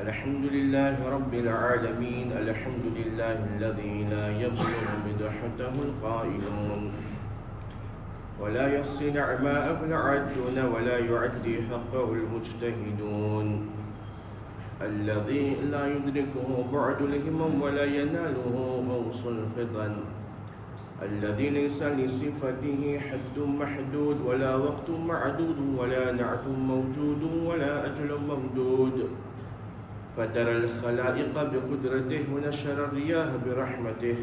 الحمد لله رب العالمين. الحمد لله الذي لا يبلغ مدحته القائلون ولا يحصي نعماءه العادون ولا يعدي حقه المجتهدون، الذي لا يدركه بعد الهمم ولا يناله غوص الفطن، الذي ليس لصفته حد محدود ولا وقت معدود ولا نعت موجود ولا أجل ممدود، فترى الخلائق بقدرته ونشر الرياح برحمته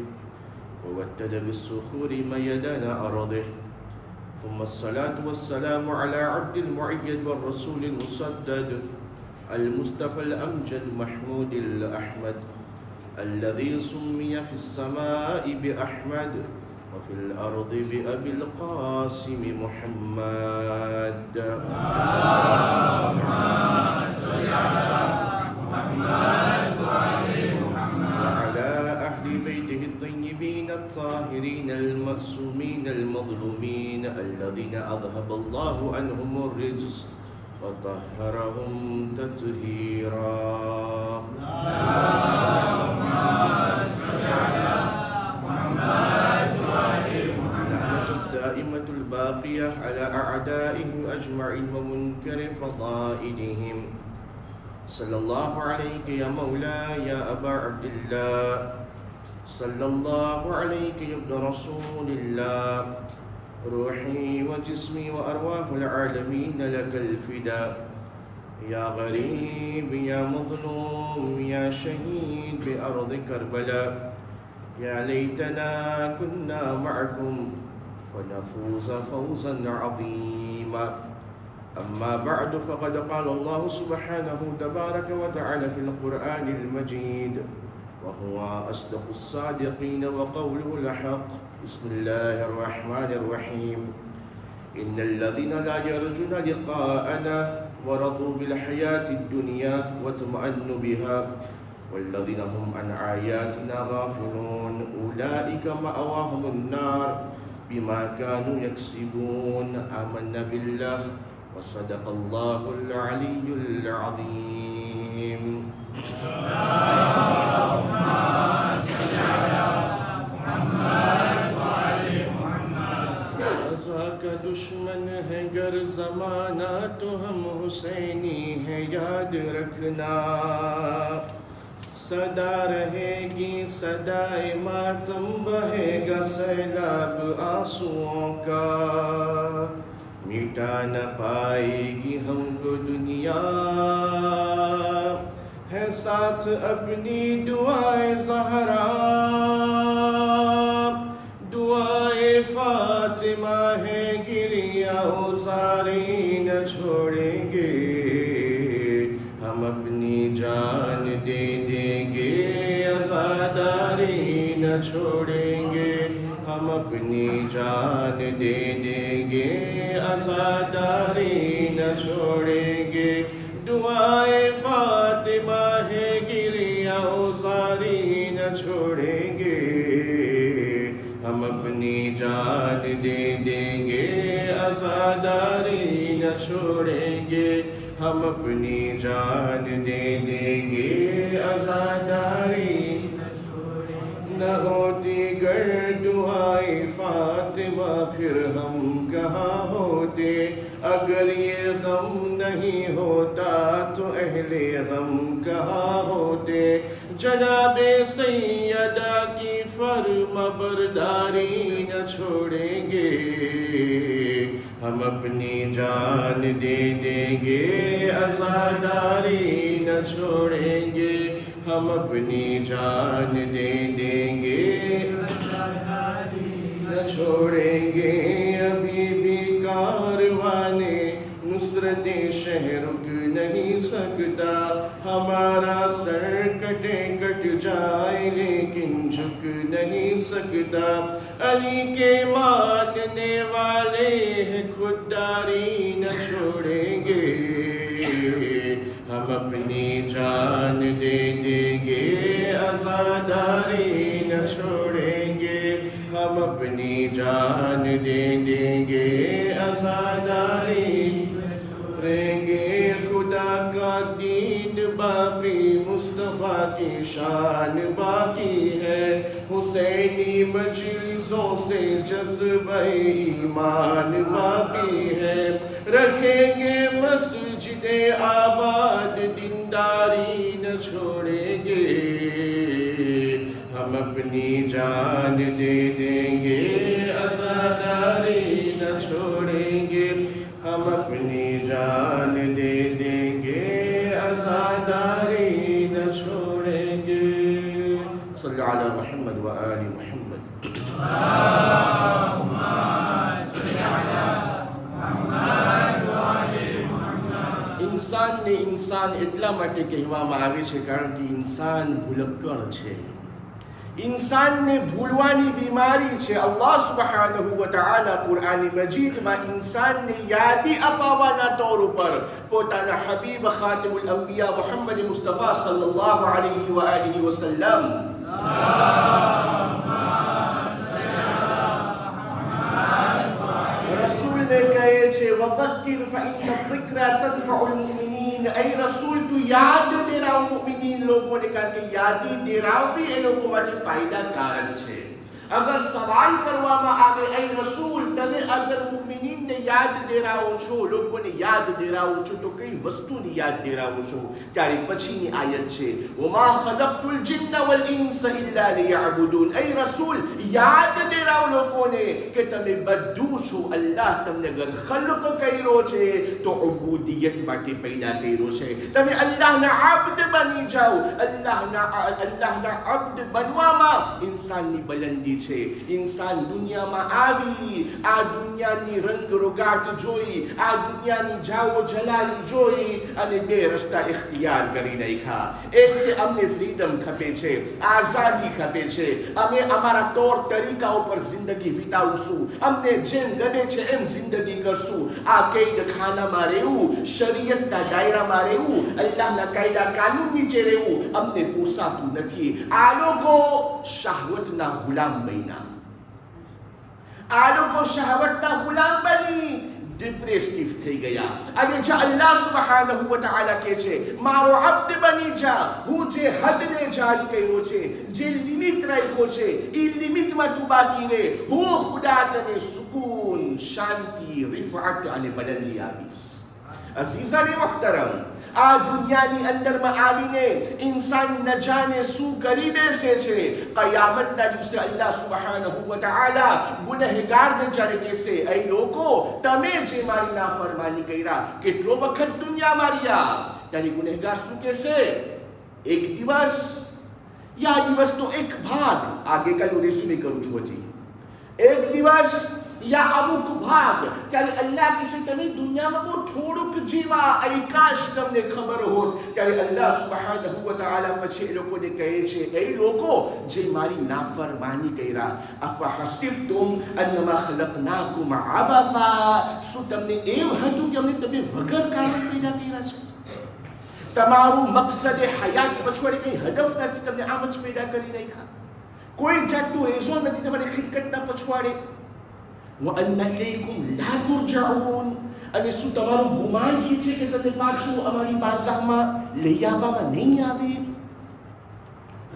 وودد بالصخور ميدان أرضه. ثم الصلاة والسلام على عبد المؤيد والرسول المسدد المصطفى الأمجد محمود الأحمد، الذي سمي في السماء بأحمد وفي الأرض بأبي القاسم محمد. وعلى أهل بيته الطيبين الطاهرين المعصومين المظلومين، الذين أذهب الله عنهم الرجس وطهرهم تطهيرا. الدائمة الباقية على أعدائهم أجمعين ومنكر فضائلهم. صلى الله عليك يا مولاي يا أبا عبد الله، صلى الله عليك يا ابن رسول الله، روحي وجسمي وأرواح العالمين لك الفداء، يا غريب يا مظلوم يا شهيد بأرض كربلاء، يا ليتنا كنا معكم فنفوز فوزا عظيما. أما بعد، فقد قال الله سبحانه تبارك وتعالى في القرآن المجيد وهو أصدق الصادقين وقوله الحق. بسم الله الرحمن الرحيم. إن الذين لا يرجون لقاءنا ورضوا بالحياة الدنيا واطمأنوا بها والذين هم عن آياتنا غافلون، أولئك مأواهم النار بما كانوا يكسبون. آمنا بالله وصدق الله العلي العظيم. اللهم صل على محمد وآل محمد. रज़ा का दुश्मन है गर ज़माना तो हम हुसैनी है याद रखना, सदा रहेगी सदाए मातम बहेगा सैलाब आंसुओं का, मिटा न पाएगी हमको दुनिया है साथ अपनी दुआए ज़हरा, दुआए फातिमा है गिरिया सारी न छोड़ेंगे, हम अपनी जान दे देंगे आज़ादारी न छोड़ेंगे, हम अपनी जान दे देंगे आज़ादारी न छोड़ेंगे, दुआए फातिमा है गिरिया सारी न छोड़ेंगे, हम अपनी जान दे देंगे आज़ादारी न छोड़ेंगे, हम अपनी जान दे देंगे आज़ादारी न होती गर दुआए फातिमा फिर हम कहाँ होते, अगर ये गम नहीं होता तो अहले गम कहाँ होते, जनाबे सैयदा की फर्माबरदारी न छोड़ेंगे, हम अपनी जान दे देंगे आज़ादारी न छोड़ेंगे, हम अपनी जान दे देंगे न छोड़ेंगे, अभी भी कारवाने नुसरते शहर रुक नहीं सकता, हमारा सर कटे कट जाए लेकिन झुक नहीं सकता, अली के मानने वाले हैं खुददारी न छोड़ेंगे, हम अपनी जान दे देंगे आज़ादारी न छोड़ेंगे, हम अपनी जान दे देंगे आज़ादारी न छोड़ेंगे, खुदा का दीन दीन बाकी, मुस्तफ़ा की शान बाकी है। हुसैनी मजलिसों से जज्बा ईमान बाकी है। रखेंगे मस्जिदे आबाद, दीनदारी न छोड़ेंगे। हम अपनी जान दे देंगे, आज़ादारी न छोड़ेंगे। हम अपनी जान दे देंगे, आज़ादारी न छोड़ेंगे। सल्लल्लाहु अलैहि मोहम्मद व आलि मोहम्मद। इंसानને इंसान એટલા માટે કહેવામાં આવે છે કારણ કે इंसान ભૂલક્કડ છે। इंसानને ભૂલવાની બીમારી છે। અલ્લાહ સુબ્હાનહુ વ તઆલા કુરઆન મજીદમાં इंसानને યાદી અપાવવાના તौर ઉપર પોતાના હબીબ ખાતિમુલ અંબિયા મુહમ્મદ મુસ્તફા સલ્લલ્લાહુ અલૈહિ વ આલિહિ વસલ્લમ रसूल ने कहे छे वज़क्किर फ़इन्न ज़िक्रा तनफ़उल मुमिनीन। ऐ रसूल तू याद देराव मुमिनीन लोगों ने कहा कि यादी देराव भी ए लोगों માટે ફાયદાકારક છે। अगर सवाल करवामा आवे ऐ रसूल तने अगर मुमिनीन ने याद देरावो छो, लोगोने याद देरावो छो तो कई वस्तुनी याद देरावो छो? त्यारे पछीनी आयत छे वमा खलक़तुल जिन्न वल इंस इल्ला लियअबुदून। ऐ रसूल याद देराव लोगोने के तमे बद्धू छो। अल्लाह तमने अगर खल्क़ कर्यो छे तो उबूदियत माटे पैदा कर्यो छे। तमे अल्लाहना अब्द बनी जाओ। अल्लाहना अब्द बनवामा इंसाननी बुलंदी छे। इंसान दुनियाમાં આવી, આ દુનિયાની રંગ રોગાટ જોઈ, આ દુનિયાની જાઓ જલાલી જોઈ અને બે રસ્તા ઇખ્તિયાર કરી નાખ્યા। એક કે અમને ફ્રીડમ ખપે છે, આઝાદી ખપે છે, અમે અમારા તौर તરીકા ઉપર જિંદગી વિતાવશું, અમને જેમ ગમે છે એમ જિંદગી કરશું। આ કૈદ ખાનામાં રહેવું, શરીયતના દાયરામાં રહેવું, અલ્લાહના કાયદા કાનૂન નીચે રહેવું અમને પોસાતું નથી। આ લોકો શહવતના ગુલામ બન્યા। આ લોકો શહવતના ગુલામ બની डिप्रेसिव થઈ ગયા। અને જે અલ્લાહ સુબ્હાનહુ વ તઆલા કહે છે મારો અબ્દ બની જા, હું જે હદને જારી કર્યો છે, જે લિમિટ રાખ્યો છે એ લિમિટમાં તું બાકી રહે। હું ખુદા તને સુકૂન, શાંતિ, રિફાત અને બલંદી આપીશ। અઝીઝાને મુહતરમ, આ દુનિયાની અંદરમાં આવીને ઇન્સાન ન જાણે શું કરી બેસે છે। કયામતના દિવસે અલ્લાહ સુબ્હાનહુ વ તઆલા ગુનેહગારને જ્યારે કહેશે એ લોકો તમે જે મારી નાફરમાની કર્યા, કેટલો વખત દુનિયામાં રહ્યા, ત્યારે ગુનેહગાર શું કહેશે? એક દિવસ या દિવસનો એક ભાગ, આગેકાલનું રેસ્યુમે કરું છું હજી, એક દિવસ या અમુક ભાગ। ત્યારે અલ્લાહ કહેશે તમે દુનિયામાં બહુ થોડુંક જીવા, એ કાશ તમને ખબર હોત। ત્યારે અલ્લાહ સુબ્હાનહુ વ તઆલા પછી એ લોકોને કહે છે એ લોકો જે મારી નાફરમાની કર્યા, અફહસિબતુમ અન્નમા ખલકનાકુમ અબથા, શું તમને એમ હતું કે અમે તમે વગર કારણ પેદા કર્યા છે? તમારું મકસદ હયાત પછવાડે કઈ હદફ નથી, તમને આમ જ પેદા કરી નાખ્યા। કોઈ જાતનું રેઝો નથી તમારી ખિલકતના પછવાડે। وأن إليكم لا ترجعون। અને શું તમારું ગુમાન એ છે કે તમને પાછું અમારી બારગાહમાં લઈ આવવામાં નહીં આવે?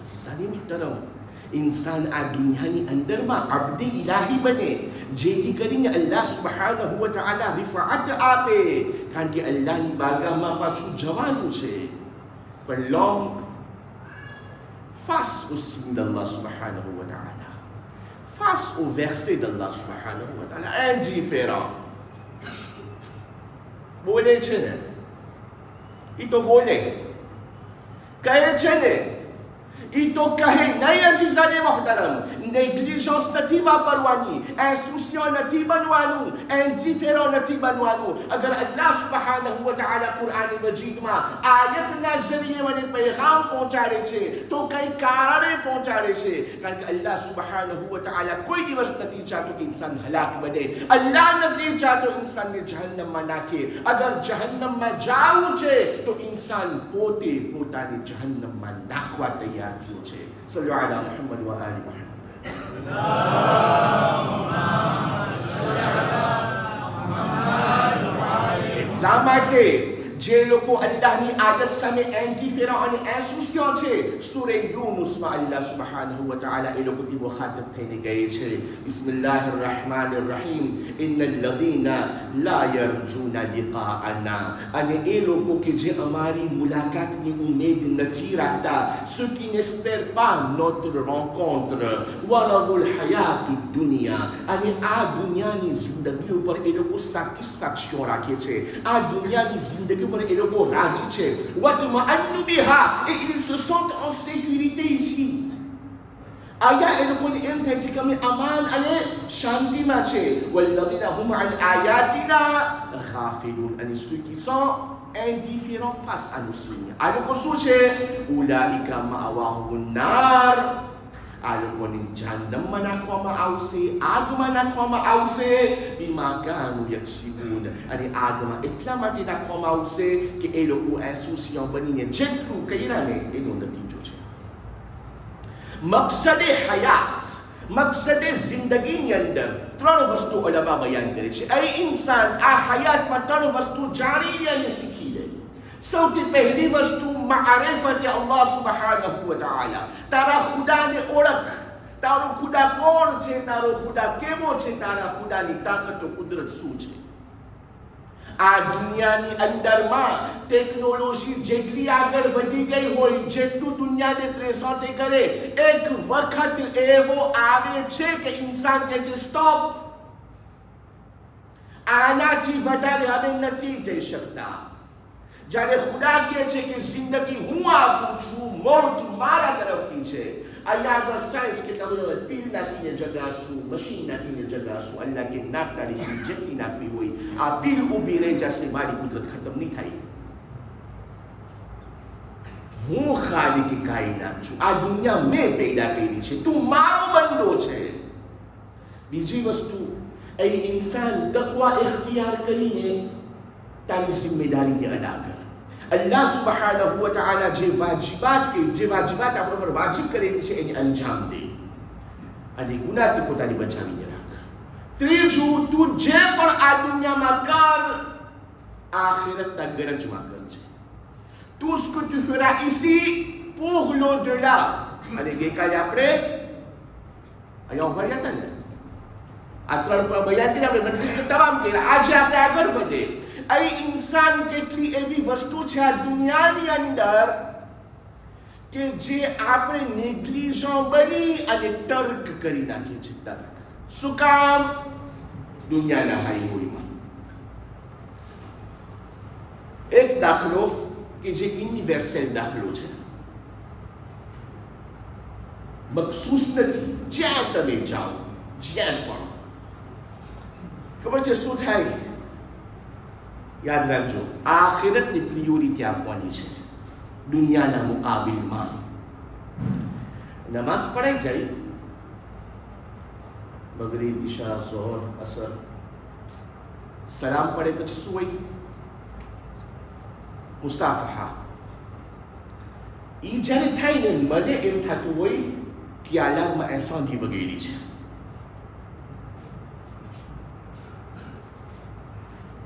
અઝીઝાને મુહતરમ, इंसान आ दुनियाની અંદરમાં અબ્દે ઇલાહી બને, જેથી કરીને અલ્લાહ સુબ્હાનહુ વ તઆલા રિફાત આપે। કારણ કે અલ્લાહની બારગાહમાં પાછું જવાનું છે। પણ long face au signe d'Allah subhanahu wa ta'ala, face au verset d'Allah subhanahu wa ta'ala, indifférent। બોલે છે ને એ તો બોલે, કહે છે ને એ તો કહે નહીં। અઝીઝાને મુહતરમ, નેગ્લિજન્સ નથી વાપરવાની, ઇન્સુસિયન્ટ નથી બનવાનું, ઇન્ડિફેરન્ટ નથી બનવાનું। અગર અલ્લાહ સુબ્હાનહુ વ તઆલા કુરઆન મજીદમાં આયતના જરીએ મને પૈગામ પહોંચાડે છે તો કઈ કારણે પહોંચાડે છે? કારણ કે અલ્લાહ સુબ્હાનહુ વ તઆલા કોઈ દિવસ નથી ચાહતો કે ઇન્સાન હલાક બને। અલ્લાહ નથી ચાહતો ઇન્સાનને જહન્નમમાં નાખે। અગર જહન્નમમાં જાવું છે તો ઇન્સાન પોતે પોતાને જહન્નમમાં નાખવા તૈયાર થયો છે। સલ્લલ્લાહુ અલા મુહમ્મદ વ આલિ મુહમ્મદ। એટલા માટે જે લોકો અલ્લાહની આદત સામે એન્ટી ફેરા અને એસોસિયો છે, સૂરે યુનુસમાં અલ્લાહ સુબ્હાનહુ વ તઆલા એ લોકોથી મુખાતબ થઈને કહે છે, બિસ્મિલ્લાહિર rahmanir rahim, ઇન્નલ લઝીના લા યરજૂના લિકાઅના, અને એ લોકો કે જે અમારી મુલાકાતની ઉમેદ નથી રાખતા, ceux qui n'espèrent pas notre rencontre, વરદુલ હયાતુદ દુનિયા, અને આ દુનિયાની જિંદગી ઉપર એ લોકો સેટિસ્ફેક્શન રાખે છે, આ દુનિયાની જિંદગી પર એ લોકો રાજી છે, વતમઅન્નુ બિહા, et ils se sentent en sécurité ici. આયા એ લોકોને એમ થાય છે કે અમે અમાન અને શાંતિમાં છે. વલ્લઝીના હુમ અન આયાતિના ગાફિલૂન, અને ceux qui sont indifférents face à nos signes. આ લોકો શું છે? ઉલાઇકા માવાહુન નાર, આ લોકોને જહન્નમમાં નાખવામાં આવશે, આગમાં નાખવામાં આવશે, બિમા કાનુ યક્સિબૂન, અને આગમાં એટલા માટે નાખવામાં આવશે કે એ લોકો એસોસિયો બનીને જેટલું કર્યા ને એનો નતીજો છે. મકસદે હયાત, મકસદે જિંદગીની અંદર ત્રણ વસ્તુ ઉલમા બયાન કરે છે. એ ઇન્સાન આ હયાતમાં ત્રણ વસ્તુ જાણી અને શીખી લે. સૌથી પહેલી વસ્તુ મારિફત અલ્લાહ સુબ્હાનહુ વ તઆલા, તારા ખુદાને ઓળખ. તારો ખુદા કોણ છે, તારો ખુદા કેવો છે, તારા ખુદાની તાકાત કુદરત શું છે. આ દુનિયાની અંદરમાં ટેકનોલોજી જેટલી આગળ વધી ગઈ હોય, જેટલું દુનિયાને પ્રેઝન્ટ કરે, એક વખત એવો આવે છે કે ઇન્સાન કહે છે સ્ટોપ, આનાથી વધારે હવે નથી જઈ શકતા. જ્યારે ખુદા કહે છે કે જિંદગી હું આપું છું, મોત મારા તરફથી છે, અહીંયા આગળ સાયન્સ કે તમે પીલ નાખીને જગાડશું, મશીન નાખીને જગાડશું. અલ્લાહ કે નાક તારી જેટલી નાખવી હોય, આ પીલ ઊભી રહી જશે, મારી કુદરત ખતમ નહીં થાય. હું ખાલિક કાયનાત છું, આ દુનિયા મેં પેદા કરી છે, તું મારો બંદો છે. બીજી વસ્તુ, એ ઇન્સાન તકવા ઇખ્તિયાર કરીને તારી જિમ્મેદારીને અદા કર. અલ્લાહ સુબ્હાનહુ વ તઆલા જે વાજિબાત આપણા પર વાજિબ કરેલી છે એને અંજામ દે, અને ગુનાહથી પોતાની બચાવીને રાખ. ત્રીજું, તું જે પણ આ દુનિયામાં કર, આખિરતના ગરજમાં કરજે. tout ce que tu feras ici pour l'au-delà. અને ગઈકાલે આપણે અહીંયા ભણ્યા હતા ને, આ ત્રણ બયાન કરી આપણે મજલિસને તમામ કર્યા. આજે આપણે આગળ વધે. એ ઇન્સાન કેટલી એવી વસ્તુ છે આ દુનિયાની અંદર કે જે આપણે નેગ્લિજન્ટ બની અને તર્ક કરી નાખીએ છીએ. તર્ક શું કામ? દુનિયાના હાઈવેમાં એક દાખલો કે જે યુનિવર્સલ દાખલો છે, મખસૂસ નથી. જ્યાં તમે જાઓ, જ્યાં પણ ખબર છે શું થાય? યાદ રાખજો, આખિરતની પ્રિયોરિટી આપવાની છે દુનિયાના મુકાબિલમાં. નમાઝ પડાઈ જાય, મગરીબ, ઈશા, ઝોહર, અસર, સલામ પડે પછી શું હોય? મુસાફહા. ઈ જ્યારે થાય ને, મને એમ થતું હોય કે આલામમાં એસાંધી વગેરે છે.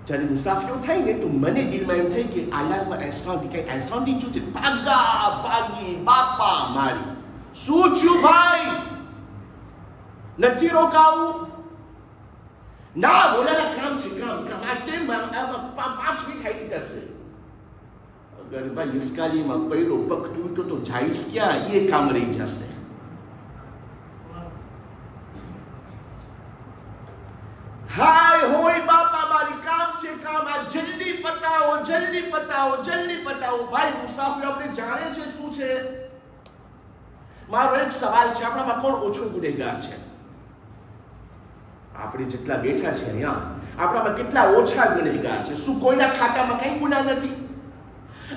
જ્યારે મુસાફરીઓ થાય ને તો મને દિલમાં એમ થાય કે આલામમાં એસાંધી, કઈ એસાંધી શું છે? ભાગા ભાગી બાપા મારી, શું થયું ભાઈ? નથી રોકાવું? ના, બોલાના કામ છે, કામ કામ. આ ટેમ 5 મિનિટ થઈ જશે. અગર ભાઈ ઇસ્કાલીમાં પહેલો પગ તૂટ્યો તો જાઈશ ક્યાં? એ કામ રહી જશે. હાય હોય બાપા મારી, કામ છે, કામ. આ જલ્દી પતાવો, જલ્દી પતાવો, જલ્દી પતાવો. ભાઈ મુસાફર આપણે જાણે છે શું છે? મારો એક સવાલ છે, આપણામાં કોણ ઓછો ગુનેગાર છે? આપણે જેટલા બેઠા છે અહીંયા, આપણામાં કેટલા ઓછા ગુનેગાર છે? શું કોઈના ખાતામાં કઈ ગુના નથી?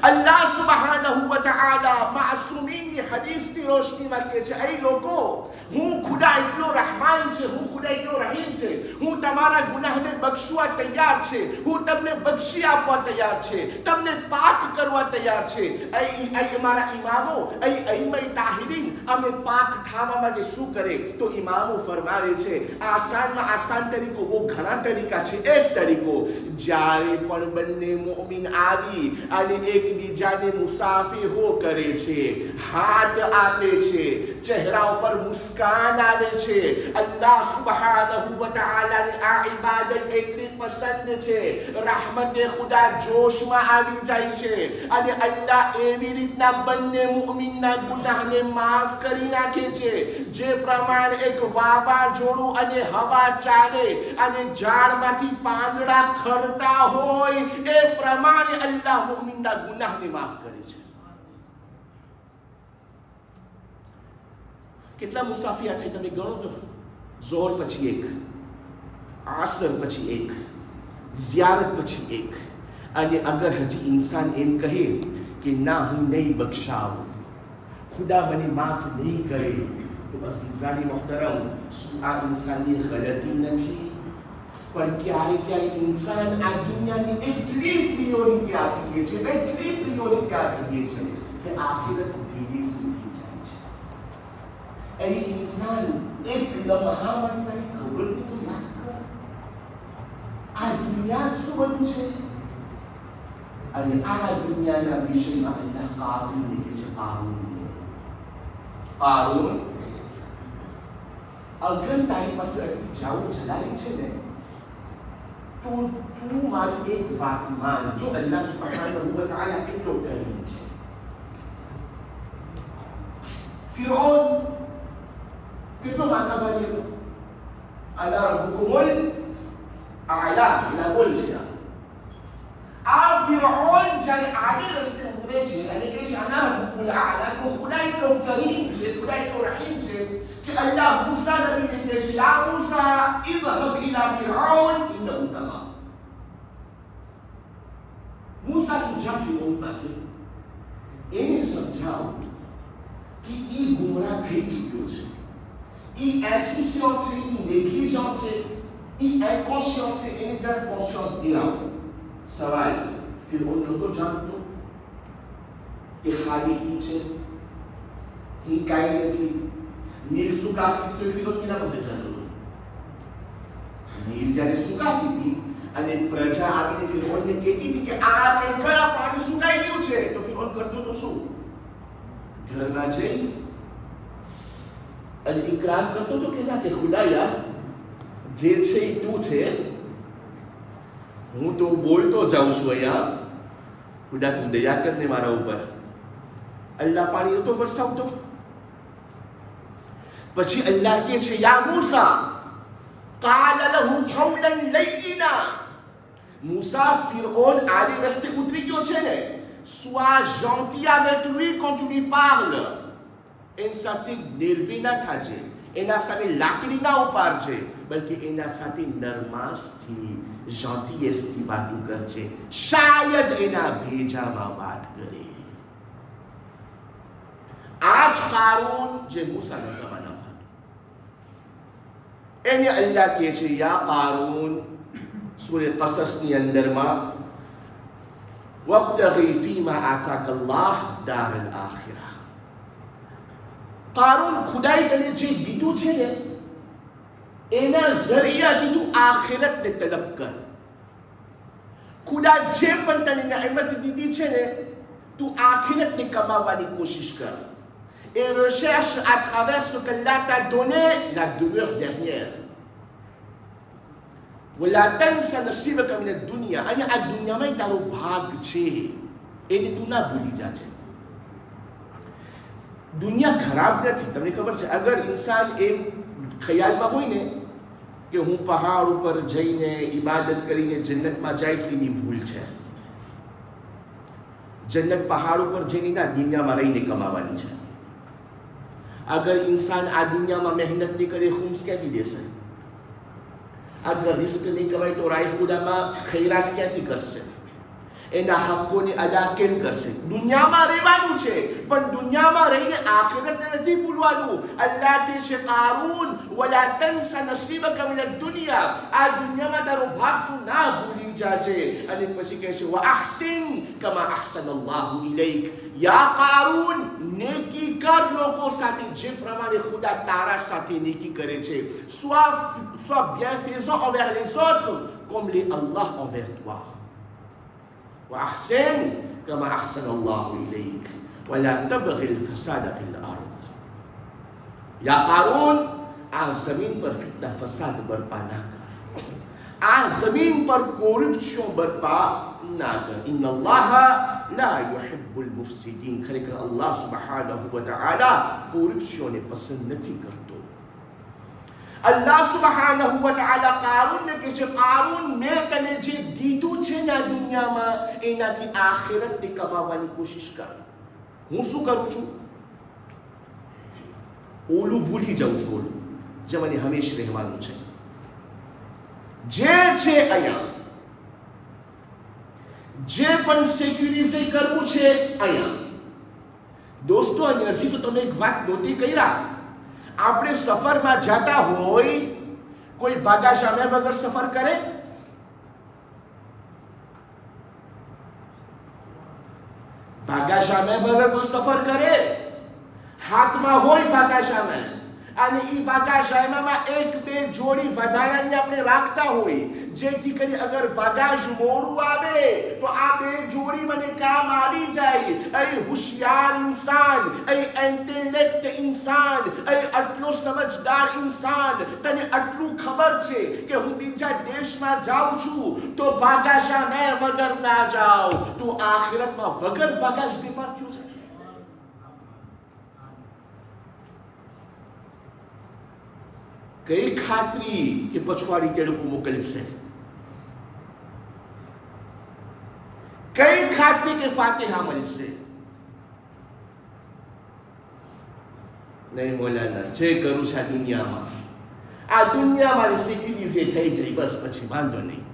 અલ્લાહ સુબ્હાનહુ વ તઆલા માસૂમીનની હદીસની રોશનીમાં કહે છે, એ લોકો, હું ખુદા એટલો રહેમાન છે, હું ખુદા એટલો રહીમ છે, હું તમારા ગુનાહને બક્ષવા તૈયાર છે, હું તમને બક્ષી આપવા તૈયાર છે, તમને પાક કરવા તૈયાર છે. એ અમારા ઇમામો, અઈમા તાહિરીન અમે પાક થવા માટે શું કરે? તો ઇમામો ફરમાવે છે, આસાનમાં આસાન તરીકો, બહુ ઘણા તરીકા છે. એક તરીકો, જ્યારે પણ બંને મુમિન આવી અને એકબીજાને મુસાફિહો કરે છે, હાથ આપે છે, ચહેરા ઉપર મુસ્કાન આવે છે, અલ્લાહ સુબ્હાનહુ વ તઆલાની આ ઇબાદત એટલી પસંદ છે, રહમતે ખુદા જોશમાં આવી જાય છે અને અલ્લાહ એવી રીતના બંને મુમિનના ગુનાહને માફ કરી નાખે છે, જે પ્રમાણે એક વાવાઝોડું અને હવા ચાલે અને ઝાડમાંથી પાંદડા ખરતા હોય, એ પ્રમાણે અલ્લાહ મુમિનના ગુનાહને માફ કરે છે. કેટલા મુસાફિયા થઈ તમે ગણો તો? ઝોહર પછી એક, આસર પછી એક, ઝિયારત પછી એક. અને અગર હજી ઇન્સાન એમ કહે કે ના, હું નહીં બક્ષાવું, ખુદા મને માફ નહીં કરે, તો બસ ઇન્સાની મોહતરમ, શું આ ઇન્સાનની ગલતી નથી? પણ ક્યારે ઇન્સાન આ દુનિયાની એટલી પ્રિયોરિટી આપી દે છે, એટલી પ્રિયોરિટી આપી દે છે કે આખિરત ભૂલી સુધી જાય છે. એ ઇન્સાન એક લમ્હા માટે તારી ખબરની તો યાદ કર, આ દુનિયા શું બધું છે? અને આ દુનિયાના વિષયમાં અલ્લાહ કારૂન કહે છે. કારૂન, અગર તારી પાસે એટલી જાવું જલાલી છે ને, તો તું મારી એક વાત માન, જો અલ્લાહ સુબ્હાનહુ વ તઆલા કેટલો કરીમ છે. ફિરૌન કેટલો માથાભારી હતો. અલા રબ્બુકુમુલ આલા, એના બોલ છે. આ ફિરૌન જ્યારે આગે રસ્તે ઉતરે છે અને કહે છે અના રબ્બુકુલ આલા, તો ખુદા એટલો કરીમ છે, ખુદા એટલો રહીમ છે કે અલ્લાહ મૂસા નબીને કહે છે, યા મૂસા ઇઝહબ ઇલા ફિરૌન ઇન્નહુ તગા. મૂસા, તું જા ફિરૌન પાસે, એને સમજાવ કે એ ગુમરાહ થઈ ચૂક્યો છે, એ insouciant છે, એ négligent છે, એ inconscient છે, એને જરા conscience દિલાવો. સવાલ, ફિરૌન નહોતો જાણતો કે ખાલીકી છે, હું કાંઈ નથી. નીલ સુકાતી હતી તો ફિરૌન કેના પાસે જતો હતો? નીલ જ્યારે સુકાતી હતી અને પ્રજા આવીને ફિરૌનને કહેતી હતી કે આ ટેન્કર, આ પાણી સુકાઈ ગયું છે, તો ફિરૌન કરતો તો શું? ઘરમાં જઈ અને ઇકરાર કરતો હતો કે ના, કે ખુદાયા, જે છે એ તું છે, હું તો બોલતો જાઉં છું અહીંયા, ખુદા તું દયા કરને મારા ઉપર. અલ્લાહ પાણી નહોતો વરસાવતો. પછી અલ્લાહ કહે છે, યા મૂસા કાલ લહુ કૌલન લૈયિના. મૂસા, ફિરૌન આડી રસ્તે ઉતરી ગયો છે ને, sois gentil avec lui quand tu lui parles. એની સાથે નિર્વી ના થાજે, એના સાથે લાકડી ના ઉપાડજે, બલકે એના સાથે નરમાશથી, જેન્ટિયસથી વાતો કરજે, શાયદ એના ભેજામાં વાત કરે. આ જ કારૂન જે મૂસાના જમાનામાં હતો, એને અલ્લાહ કહે છે, યા કારૂન, સૂરે કસસની અંદરમાં, વબ્તગી ફીમા આતાક અલ્લાહ દારલ આખિરા. કારૂન, ખુદાએ તને જે દીધું છે ને, એના ઝરિયાથી તું આખિરતને તલબ કર. ખુદા જે પણ તને નિયામત દીધી છે ને, તું આખિરતને કમાવવાની કોશિશ કર. Et recherche à travers ce qu'Allah t'a donné la demeure dernière. ولا تنسى نصيبك من الدنيا. અને આ દુનિયામાં તારો ભાગ છે, એને તું ના ભૂલી જાજે. દુનિયા ખરાબ નથી, તમને ખબર છે. અગર ઇન્સાન એમ ખ્યાલમાં હોય ને કે હું પહાડ ઉપર જઈને ઇબાદત કરીને જન્નતમાં જઈશ, એની ભૂલ છે. જન્નત પહાડ ઉપર જઈને ના, દુનિયામાં રહીને કમાવાની છે. અગર ઇન્સાન આ દુનિયામાં મહેનત નહીં કરે, ખુમ્સ ક્યાંથી દેશે? અગર રિસ્ક નહીં કમાય તો રાય ખુદામાં ખૈરાત ક્યાંથી કરશે? એના હકોની અદા કેમ કરશે? દુનિયામાં રહેવાનું છે, પણ દુનિયામાં રહીને આખિરતને નથી ભૂલવાનું. અલ્લાહ કહે છે કારૂન વલા તન્સ નસીબક મિન દુનિયા, આ દુનિયામાં તારો ભાગ તું ના ભૂલી જાજે. અને પછી કહે છે વઅહસિન કમા અહસન અલ્લાહુ ઇલૈક, યા કારૂન નેકી કર લોકો સાથે જે પ્રમાણે ખુદા તારા સાથે નેકી કરે છે. Sois bienfaisant envers les autres comme l'est Allah envers toi. وأحسن كما أحسن الله إليك ولا تبغي الفساد في الأرض. या कारून, આ જમીન પર ફિતના ફસાદ બરપા ના કર, આ જમીન પર કોરપ્શન બરપા ના કર. ઇન્ન અલ્લાહ લા યુહિબ્બુલ મુફસિદીન, ખરેખર અલ્લાહ સુબ્હાનહુ વ તઆલા કોરપ્શનને પસંદ નથી કરતો. અલ્લાહ સુબ્હાનહુ વ તઆલા કારૂનને કહે છે કારૂન, મેં તને જે દીધું છે ને આ દુનિયામાં, એનાથી આખિરતને કમાવાની કોશિશ કર. હું શું કરું છું? ઓલું ભૂલી જાઉં છું, ઓલું જે મને હંમેશ રહેવાનું છે, જે છે અહીંયા, જે પણ સેક્યુરિટી કરવું છે અહીંયા. દોસ્તો અને અઝીઝો, તમે એક વાત નોટી કર્યા, આપણે સફરમાં જતા હોય, કોઈ ભાગા સામે વગર સફર કરે? ભાગા સામે વગર કોઈ સફર કરે? હાથમાં હોય ભાગા સામે, અને એ ભાગા સામામાં એક બે જોડી વધારાની આપણે રાખતા હોય, જેથી કરી અગર ભાગાશ મોડું આવે તો આ બે જોડી મને કામ આવી જાય. એ હોશિયાર ઇન્સાન, એ ઇન્ટેલેક્ટ ઇન્સાન, એ આટલો સમજદાર ઇન્સાન, તને આટલું ખબર છે કે હું બીજા દેશમાં જાઉં છું તો ભાગા સામે વગર ના જાઉં, તો આખિરતમાં વગર ભાગાશ ડિપાર થયું છે. કઈ ખાતરી કે પછવાડી તે લોકો મોકલશે? કઈ ખાતરી કે ફાતિહા મળશે? નહીં મોલાના, જે કરું છે આ દુનિયામાં, આ દુનિયા મારી સિક્યુરિટી થઈ જાય બસ, પછી વાંધો નહીં.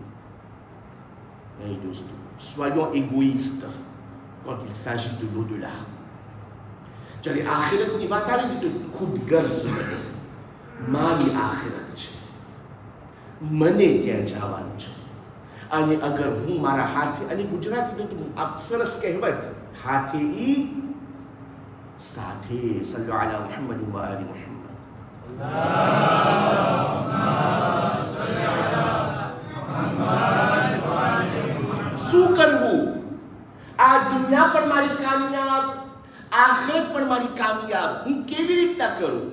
નહીં દોસ્તો, soyons égoïstes quand il s'agit de l'au-delà. જ્યારે આખિરતની વાત આવે ને તો ખુદગર્ઝ બને. મારી આખિરત છે, મને ત્યાં જવાનું છે, અને અગર હું મારા હાથે, અને ગુજરાતી તો આ સરસ કહેવત, હાથે ઈ સાથે. સલ્લુ અલા મુહમ્મદ વ આલિ મુહમ્મદ. શું કરવું? આ દુનિયા પણ મારી કામયાબ, આખિરત પણ મારી કામયાબ, હું કેવી રીતના કરું?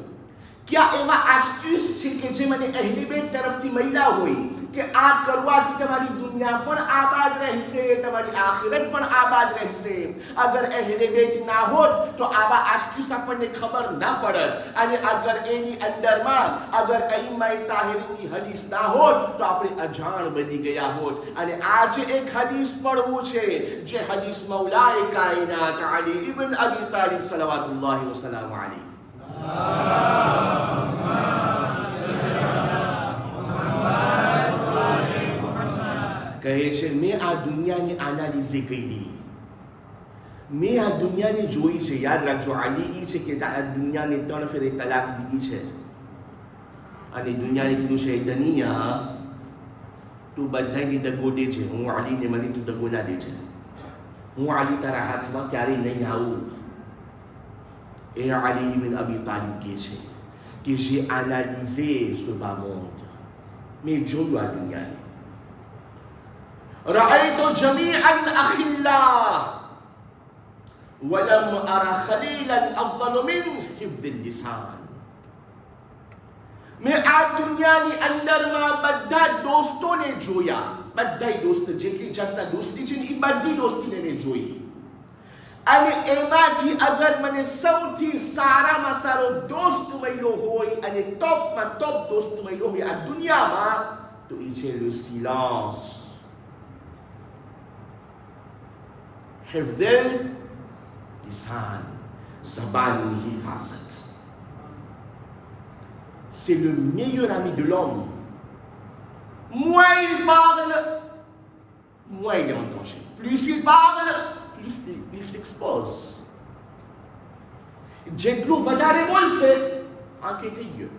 क्या एवा एस्क्यूज છે કે જે મને અહેલી બેત તરફથી મળ્યા હોય કે આ કરવાથી તમારી દુનિયા પણ આબાદ રહેશે, તમારી આખિરત પણ આબાદ રહેશે? અગર અહેલી બેત ના હોત તો આવા એસ્ક્યુઝ આપણને ખબર ના પડત. અને અગર એની અંદરમાં અગર અઈમાએ તાહિરીની હદીસ ના હોત તો આપણે અજાણ બની ગયા હોત. અને આજે એક હદીસ પડવું છે, જે હદીસ મૌલાએ કાયનાત અલી ઇબ્ન અબી તાલિબ સલવાતુલ્લાહ વસલામ અલૈહ કહે છે, મેં આ દુનિયાની એનાલિઝ કરી, મેં આ દુનિયાને જોઈ છે. યાદ રાખજો, આલી એ છે કે આ દુનિયાને 3 ફેરે તલાક દીધી છે, અને દુનિયાને કીધું છે દનિયા તું બધાને દગો દે છે, હું આલીને મને તું દગો ના દે છે, હું આલી તારા હાથમાં ક્યારેય નહીં આવું. Et Ali ibn Abi Talib qui est que j'ai analysé ce bas monde, mais je dois dunya. رأيت جميعا أخلاء ولم أرى خليلا أفضل من حفظ اللسان. मैं आ दुनिया ની અંદરમાં બધા દોસ્તોને જોયા, બધા દોસ્ત જેટલી જાતના દોસ્તી છે ને એ બધી દોસ્તીને મેં જોઈ. અને એમાંથી અગર મને સૌથી સારામાં સારો દોસ્ત મળ્યો હોય, અને ટોપમાં ટોપ દોસ્ત મળ્યો હોય આ દુનિયામાં, તો એ છે le silence. हिफ्ज़ुल लिसान, ज़बानी हिफाज़त. C'est le meilleur ami de l'homme. Moins il parle, moins il est en danger. Plus il parle, plus il s'expose. જેટલું વધારે બોલશે આંખે થઈ ગયો,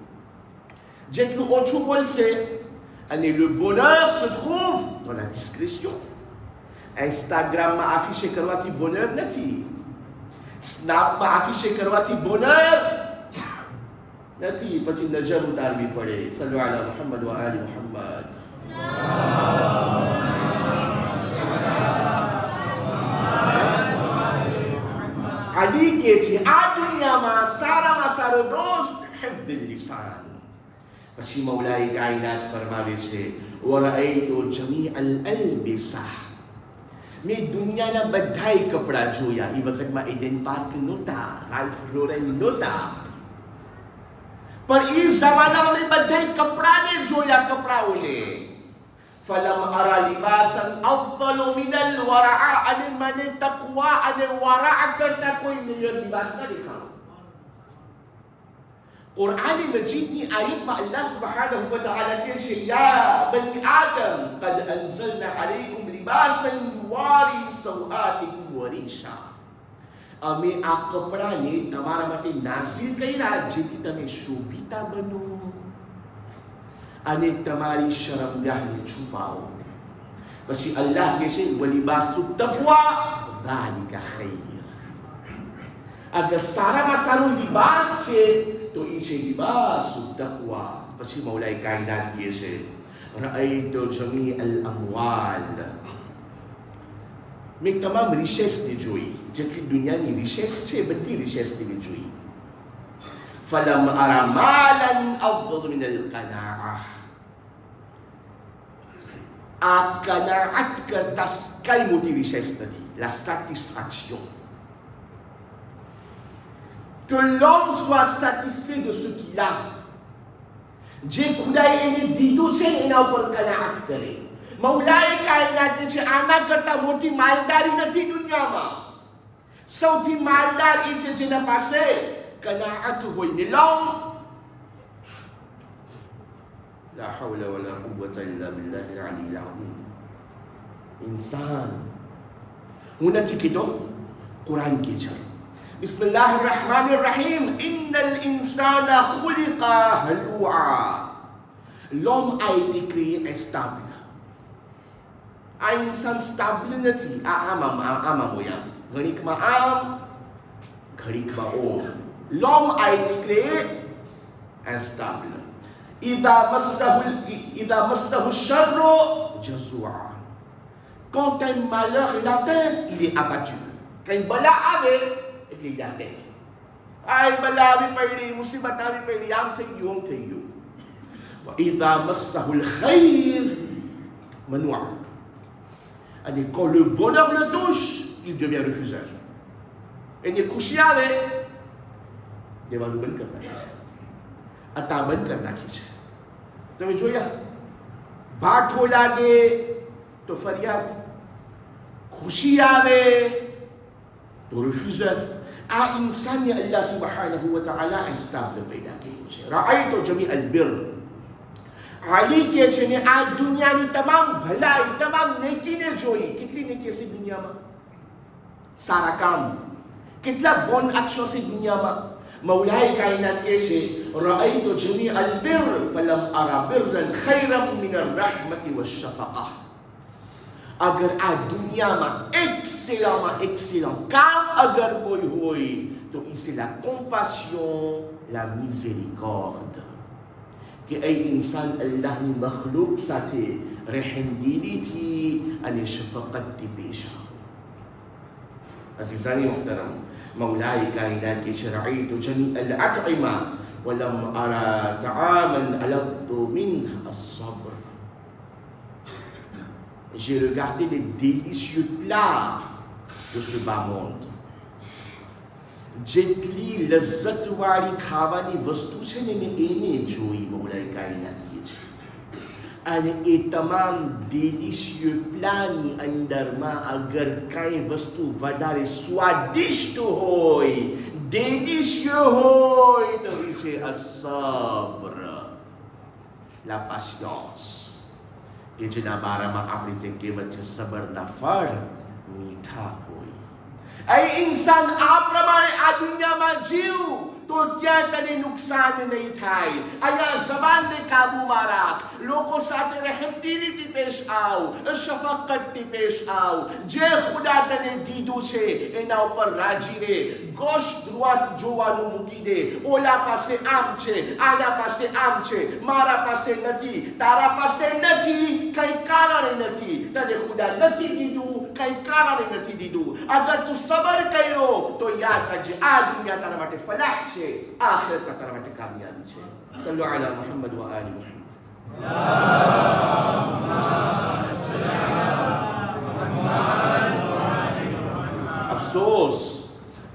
જેટલું ઓછું બોલશે. અને le bonheur se trouve dans la discrétion. Instagramમાં affiché કરવાથી bonheur નથી, સ્નેપમાં affiché કરવાથી bonheur નથી. પછી નજર ઉતારવી પડે. સલ્લુ અલા મુહમ્મદ વ આલી મુહમ્મદ. અલી કે છે આ દુનિયામાં સારામાં સારો દોસ્ત હિફ્ઝુલ લિસાન. પછી મૌલાએ કાયનાત ફરમાવે છે વરઅયતુ જમીઅલ અલ્બિસા. મેં દુનિયાના બધાય કપડા જોયા. એ વખતમાં એડન પાર્ક નહોતા, રાલ્ફ લોરેન નહોતા, પણ એ જમાનામાં મેં બધાય કપડાને જોયા, કપડાઓને. ફલમ અરા લિબાસન અફ્દલ મિનલ વરઆ. અને મને તકવા અને વરઆ કરતા કોઈ મેયર લિબાસ ના દેખાણો. قرآن مجيد آيات مع الله سبحانه وتعالى كيش يا بني آدم قد أنزلنا عليكم لباسا يواري سوآتكم وريشا. અમે આ કપડાને તમારા માટે નાઝિલ કર્યા જેથી તમે શોભિતા બનો અને તમારી શરમગાહને છુપાવો. પછી અલ્લાહ કહે છે વલિબાસુ તકવા ذلك خير. અગર સારામાં સારું લિબાસ છે તો એ છે લિબાસુ તકવા. પછી મૌલાએ કાયનાત કહે છે રઅયતુ જમીઅલ અમવાલ. મેં તમામ રિશેસને જોઈ, જેટલી દુનિયાની રિશેસ છે બધી રિશેસને મેં જોઈ. ફલમ અરા માલન અફ્દલ મિનલ કનાઆ. આ કનાઅત કરતા કઈ મોટી રિશેસ નથી. la satisfaction. Que l'homme soit satisfait de ce qu'il a. જે ખુદાએ એને દીધું છે ને એના ઉપર કનાઅત કરે. મૌલાએ કાયનાત છે આના કરતા મોટી માલદારી નથી દુનિયામાં. સૌથી માલદાર એ છે જેના પાસે કનાઅત હોય. ને l'homme لا حول ولا قوة إلا بالله العلي العظيم. إنسان હું નથી કીધો, કુરાન કે છે. بسم الله الرحمن الرحيم. إن الإنسان خلق هلوعا. L'homme a été créé stable. આ ઇન્સાન સ્ટેબલ નથી. આમાં મોયા ઘડીકમાં આમ ઘડીકમાં ઓમ. L'homme a été créé instable. إذا مسه الشر جزوعا. Quand un malheur l'atteint, il est abattu. Quand une bala આવે એટલે il atteint. Ay bala આવી પડી, મુસીબત આવી પડી, આમ થઈ ગયું, આમ થઈ ગયું. وإذا مسه الخير منوع. Et quand le bonheur le touche, il devient refuseur. Et ne ખુશી આવે દેવાનું બંધ કરી નાખે છે, અતા બંધ કરી નાખે છે. તમે જોયા, ભાઠો લાગે તો ફરિયાદ, ખુશી આવે તો refuseur. આ ઇન્સાનને અલ્લાહ સુબહાનહુ વ તઆલા સ્ટેબલ પેદા કર્યું છે. રઆયતુ જમી અલબિર. અલી કે છે ને આ દુનિયાની તમામ ભલાઈ, તમામ નેકીને જોઈ. કેટલી નેકી છે દુનિયામાં, સારા કામ, કેટલા બોન એક્શન છે દુનિયામાં. મૌલાએ કાયનાત કહે છે રઆયતુ જમી અલબિર ફલમ અરા બિરન ખૈરમ મિન الرحمة والشفقة. અગર આ દુનિયામાં excellent કામ અગર કોઈ હોય તો c'est la compassion, la miséricorde. કે એ ઇન્સાન અલ્લાહની મખલુક સાથે રહેમદિલીથી અને શફકતથી પેશ આવે. અઝીઝાની મુહતરમ, મૌલાએ કાયનાત કે રઆયતુ જમીઅ الأطعمة ولم أرى طعاما ألذ منه الصبر. J'ai regardé les délicieux plats de ce bas monde. જેટલી લજ્જતવાળી ખાવાની વસ્તુ છે ને મેં એને જોઈ. મૌલાએ કાયનાત કહે છે અને એ તમામ ડેલિશિયસ પ્લાની અંદરમાં અગર કાંઈ વસ્તુ વધારે સ્વાદિષ્ટ હોય, ડેલિશિયસ હોય તો એ છે અસબ્ર, la patience. કે જેના બારામાં આપણી જે કહેવત છે, સબરના ફળ મીઠા હોય. અહીં ઇન્સાન આ પ્રમાણે આ દુનિયામાં જીવ તો ત્યાં તને નુકસાન નહીં થાય. અહીંયા જબાનને કાબુમાં રાખ, લોકો સાથે રહેમદિલીથી પેશ આવ, શફકતથી પેશ આવ. જે ખુદા તને દીધું છે એના ઉપર રાજી રહે. ગોશ્ત ધ્રુવાત જોવાનું મૂકી દે. ઓલા પાસે આમ છે, આના પાસે આમ છે, મારા પાસે નથી, તારા પાસે નથી, કઈ કારણે નથી. તને ખુદા નથી દીધું, કઈ કારણે નથી દીધું. અગર તું સબર કર્યો તો યાદ રાખજે, આ દુનિયા તારા માટે ફલાહ છે, આખિરતમાં તારા માટે કામયાબી છે. સલ્લુ અલા મુહમ્મદ વ આલિ મુહમ્મદ. અફસોસ,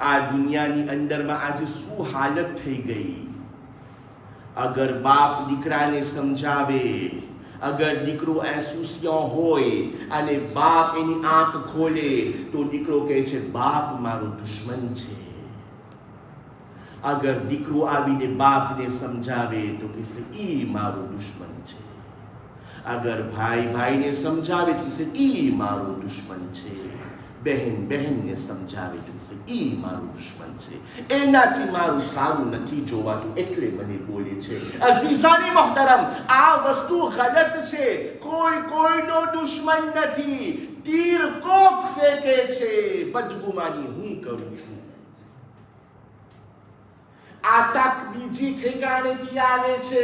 આ દુનિયાની અંદરમાં આજે શું હાલત થઈ ગઈ. અગર બાપ દીકરાને સમજાવે, અગર દીકરો એસોસિયો હોય અને બાપ એની આંખ ખોલે તો દીકરો કહે છે બાપ મારો દુશ્મન છે. અગર દીકરો આવીને બાપને સમજાવે તો કહેશે ઈ મારો દુશ્મન છે. અગર ભાઈ ભાઈને સમજાવે તો કહેશે ઈ મારો દુશ્મન છે. બહેન બહેનને સમજાવે તો કહેશે ઈ મારો દુશ્મન છે. એનાથી મારું સારું નથી જોવાતું એટલે મને બોલે છે. અઝીઝાની મોહતરમ, આ વસ્તુ ગલત છે. કોઈ કોઈનો દુશ્મન નથી. તીર કોક ફેંકે છે, બદગુમાની હું કરું છું. આતંક બીજી ઠેકાણેથી આવે છે,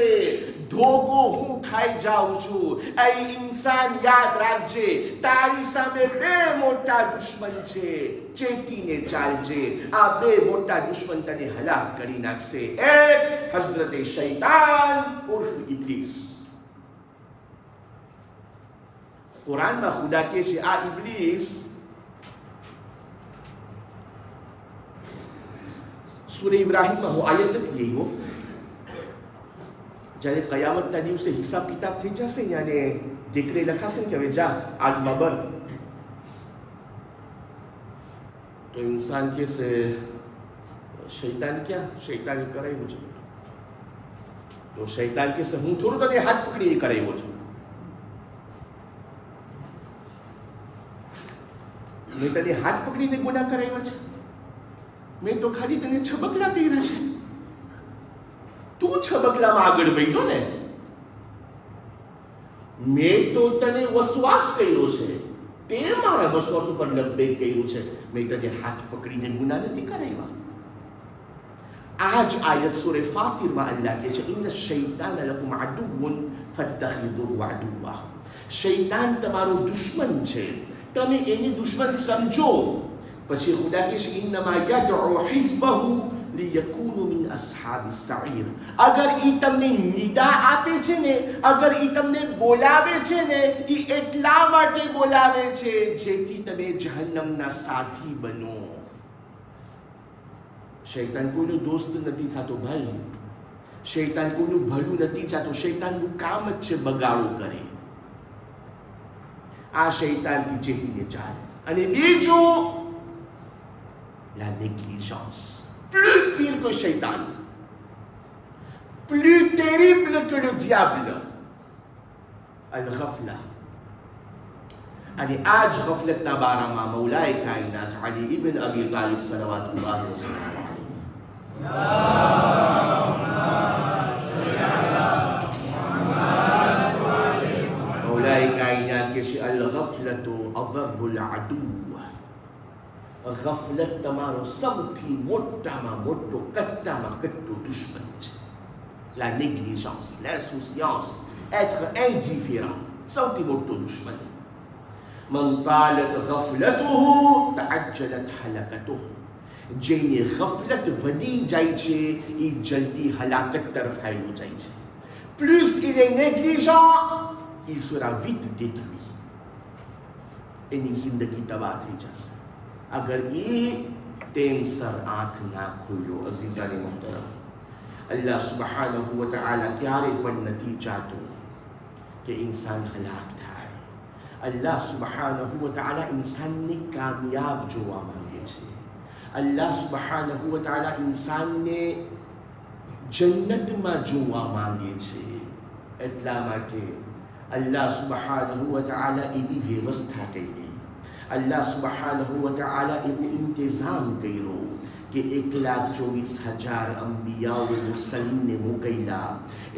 ધોકો હું ખાઈ જાઉં છું. એ ઇન્સાન યાદ રાખજે, તારી સામે બે મોટા દુશ્મન છે, ચેતીને ચાલજે. આ બે મોટા દુશ્મન તને હલાક કરી નાખશે. એક હઝરતે શૈતાન ઉર્ફ ઇબ્લીસ. કુરાનમાં ખુદા કહે છે આ ઇબ્લીસ સૂરે ઇબ્રાહીમમાં હું આયત નથી લઈ હો. જ્યારે કયામતના દિવસે હિસાબ કિતાબ થઈ જશે ને અને દીકરે લખાશે ને કે હવે જા આગમાં બંધ, તો ઇન્સાન કહેશે શૈતાન ક્યાં? શૈતાને કરાવ્યું છે. તો શૈતાન કહેશે હું થોડું તને હાથ પકડી કરાવ્યો છું, મેં તને હાથ પકડીને ગુનાહ કરાવ્યા છે, મેં તો ખાલી તને છબકલા કર્યા છે, તું છબકલામાં આગળ વધ્યો ને, મેં તો તને વસવાસ કર્યો છે, તે મારા વસવાસ ઉપર લબેક કર્યું છે, મેં તને હાથ પકડીને ગુનાહ નથી કરાવ્યા. આ જ આયત સૂરે ફાતિરમાં અલ્લાહ કહે છે ઇન્ન શૈતાન લકુમ અદુવ્વન ફત્તખિદુહુ અદુવ્વા. શૈતાન તમારો દુશ્મન છે, તમે એની દુશ્મન સમજો. પછી ખુદા કહે છે ઇન્નમા યદઉ હિઝબહુ લિયકૂનુ મિન અસ્હાબિસ સઈર. અગર ઈ તમને નિદા આપે છે ને, અગર ઈ તમને બોલાવે છે ને, ઈ એટલા માટે બોલાવે છે જેથી તમે જહન્નમના સાથી બનો. શૈતાન કોઈનો દોસ્ત નથી થતો ભાઈ, શૈતાન કોઈનું ભલું નથી ચાહતો. શૈતાનનું કામ જ છે બગાડો કરે. આ શૈતાનથી ચેતીને ચાલે. અને બીજું la négligence. Plus pire que Shaitan, plus terrible que le diable, al-ghafla. અને આ જ ગફલતના બારામાં મૌલાએ કાયનાત અલી ઇબ્ન અબી તાલિબ સલવાતુલ્લાહ વસલ્લમ મૌલાએ કાયનાત કે છે અલ-ગફલતુ અضرul અદુ. ગફલત તમારો સૌથી મોટામાં મોટો કટ્ટામાં કટ્ટો દુશ્મન છે. La négligence, l'insouciance, être indifférent, સૌથી મોટો દુશ્મન. من طالت غفلته تعجلت حلقته. જેની ગફલત વધી જાય છે એ જલ્દી હલાકત તરફ હાલ્યો જાય છે. Plus il est négligent, il sera vite détruit. એની જિંદગી તબાહ થઈ જશે અગર એ ટેમસર આંખ ના ખોલ્યો. અઝીઝાની મોહતરમ, અલ્લાહ સુબ્હાનહુ વ તઆલા ક્યારે પણ નથી ચાહતો કે ઇન્સાન હલાક થાય. અલ્લાહ સુબ્હાનહુ વ તઆલા ઇન્સાનને કામયાબ જોવા માંગે છે. અલ્લાહ સુબ્હાનહુ વ તઆલા ઇન્સાનને જન્નતમાં જોવા માંગે છે. એટલા માટે अल्लाह सुब्हानहू व तआला एवी व्यवस्था करी, अल्लाह सुब्हानहू व तआला एवं इंतजाम कर्यो कि 1,24,000 અંબિયા વ મુરસલીનને મોકલ્યા,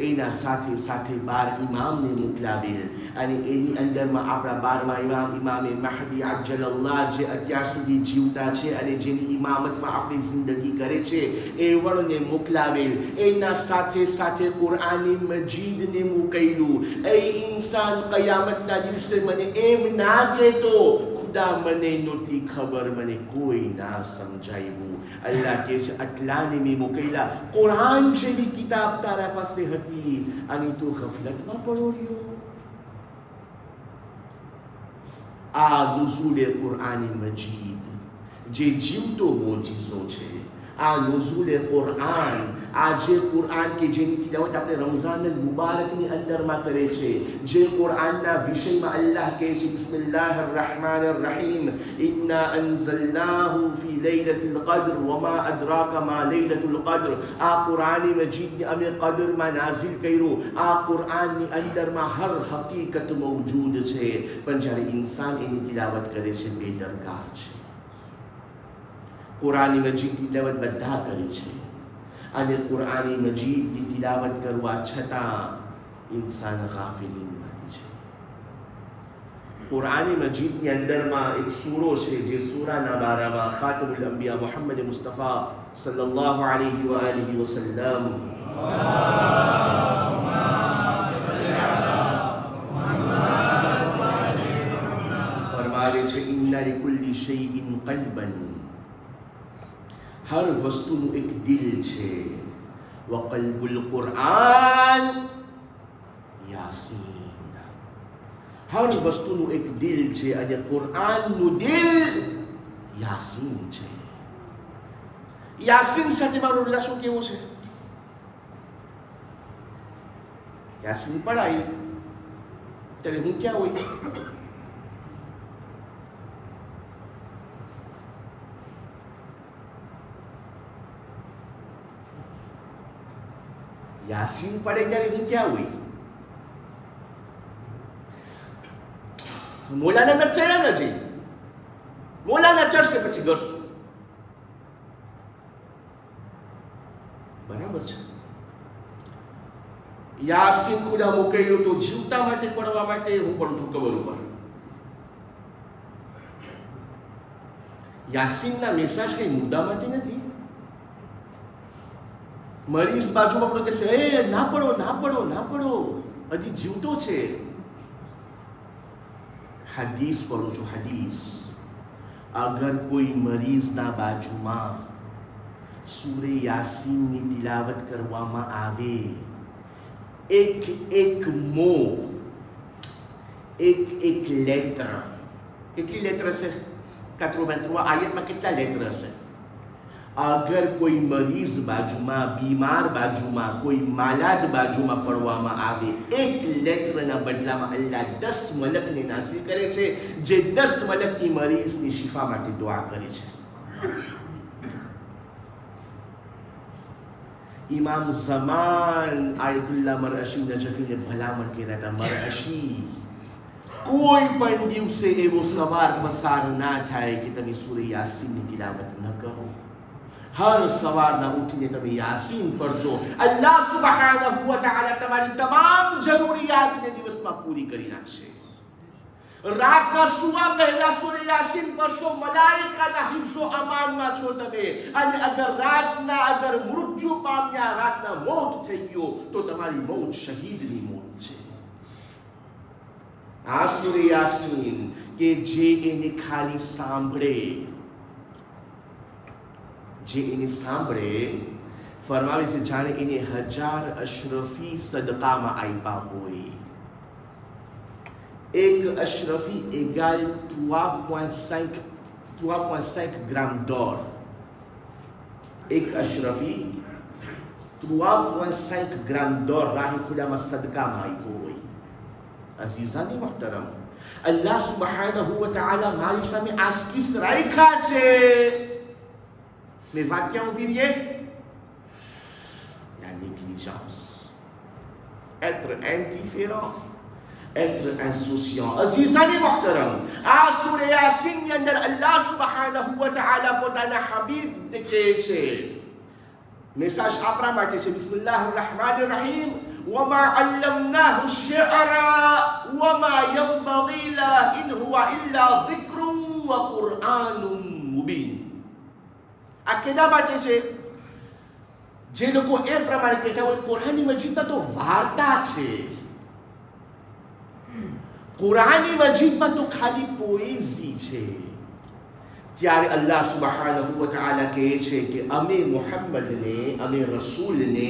એના સાથે સાથે 12 ઇમામને મોકલાવેલ અને એની અંદરમાં આપણા 12મા ઇમામ ઇમામે મહદી અજ્જલલ્લાહ જે અત્યાર સુધી જીવતા છે અને જેની ઇમામતમાં આપણી જિંદગી કરે છે એવણને મોકલાવેલ. એના સાથે સાથે કુરઆની મજીદને મોકલ્યું. એ ઇન્સાન કયામતના દિવસે મને એમ ના કહેતો ખુદા મને નહોતી ખબર, મને કોઈ ના સમજાવ્યું. अल्लाह के अटलाने में मोकैला कुरान जेवी किताब तारा पासे हती आणि तू गफलतમાં પડો રહ્યો. આ નુઝૂલે કુરઆન મજીદ જે જીવતો મોજીઝો છે. આ નુઝૂલે કુરઆન, આ જે કુરઆન કે જેની તિલાવત આપણે રમઝાન મુબારકની અંદરમાં કરે છે, જે કુરઆનના વિષયમાં અલ્લાહ કહે છે બિસ્મિલ્લાહિર રહમાનિર રહીમ ઇન્ના અંઝલનાહુ ફી લૈલતિલ કદ્ર વમા અદરાકા મા લૈલતુલ કદ્ર. આ કુરઆની મજીદને અમે કદરમાં નાઝિલ કર્યું. આ કુરઆનની અંદરમાં હર હકીકત મૌજૂદ છે, પણ જ્યારે ઇન્સાન એની તિલાવત કરે છે બેદરકાર છે. કુરઆની મજીદની તિલાવત બધા કરે છે અને કુરઆની મજીદની તિલાવત કરવા છતાં ઇન્સાન ગાફિલીનમાંથી છે. કુરઆની મજીદની અંદરમાં એક સૂરો છે જે સૂરાના બારામાં ખાતમુલ અંબિયા મુહમ્મદ મુસ્તફા સલ્લલ્લાહુ અલૈહિ વ આલિહિ વસલ્લમ ફરમાવે છે ઇન્ના લિકુલ્લિ શૈઇન કલ્બન, हर वस्तुનું એક દિલ છે. વકલ્બુલ કુરઆન યાસીન, હર વસ્તુનું એક દિલ છે અને કુરઆનનું દિલ યાસીન છે. યાસીન સાથે મારો રિલેશન કેવો છે? યાસીન પઢાય ત્યારે હું ક્યાં હોય? यासीन पढ़े ત્યારે હું ક્યાં હોય? મોલાના ન ચડ્યા નથી, મોલાના ચડશે પછી કરશું. બરાબર છે. યાસીન ખુદા મોકલ્યો તો જીવતા માટે પડવા માટે હું પડું છું કબર ઉપર. યાસીનના મેસેજ કઈ મુદ્દા માટે નથી. મરીઝ બાજુમાં પડો કે એ ના પડો ના પડો ના પડો, હજી જીવતો છે. હદીસ પડું છું, હદીસ. અગર કોઈ મરીઝના બાજુમાં સૂરે યાસીનની તિલાવત કરવામાં આવે, એક એક મો, એક એક લેટર, કેટલી લેટર હશે? 83 આયતમાં કેટલા લેટર હશે? अगर कोई मरीज बाजूमा, बीमार बाजूमा, कोई मालाद बाजूमा पड़वामा आवे, एक लेटरना बदलामा अल्लाह 10 मलकने नासिल करे छे, जे 10 मलक ई मरीजनी शिफा माटे दुआ करे छे. इमाम ज़मान आयतुल्लाह मरअशी नजफीने भलामण कर्या था. मरअशी कोई पण दिवसे एवो सवार पसार ना थाय कि तमे सूरे यासीननी तिलावत न करो. हर सवारना उठीने तमे यासीन पढ़जो. अल्लाह सुब्हानहू व तआला તમારી તમામ જરૂરિયાતને દિવસમાં પૂરી કરી નાખશે. રાતના સુવા પહેલા સૂરે યાસીન પઢશો, મલાઈકાના હિફ્ઝો અમાનમાં છો તમે. અને અગર મૃત્યુ પામ્યા, રાતના મોત થઈ ગયો તો તમારી મૌત શહીદની મૌત છે. આ સૂરે યાસીન કે જે એને ખાલી સાંભળે, જે એને સાંભળે, ફરમાવે છે જાણે એને 1000 અશરફી સદકામાં આપ્યા હોય. એક અશરફી égale 3.5 ગ્રામ d'or. એક અશરફી 3.5 ગ્રામ d'or રાહે ખુદામાં સદકામાં આપ્યો હોય. અઝીઝાની મોહતરમ, અલ્લાહ સુબ્હાનહુ વ તઆલા મારી સામે આસ્કીસ રાખ્યા છે. Mais va bien oublier la négligence, être indifférent être insouciant. Azizani muhtaram, આ સૂરા યાસીન ની અંદર અલ્લાહ સુબ્હાનહુ વ તઆલા પોતાના હબીબ કહે છે, મેસેજ આપણા માટે છે. બિસ્મિલ્લાહિર રહમાનિર રહીમ. وما علمناه الشعر وما ينبغي له إن هو إلا ذكر وقرآن مبين. આ કેના માટે છે? જે લોકો એ પ્રમાણે કહેતા હોય કુરાની મજીદમાં તો વાર્તા છે, કુરાની મજીદમાં તો ખાલી પોએઝી છે. ત્યારે અલ્લાહ સુબ્હાનહુ વ તઆલા કહે છે કે અમે મુહમ્મદને, અમે રસૂલને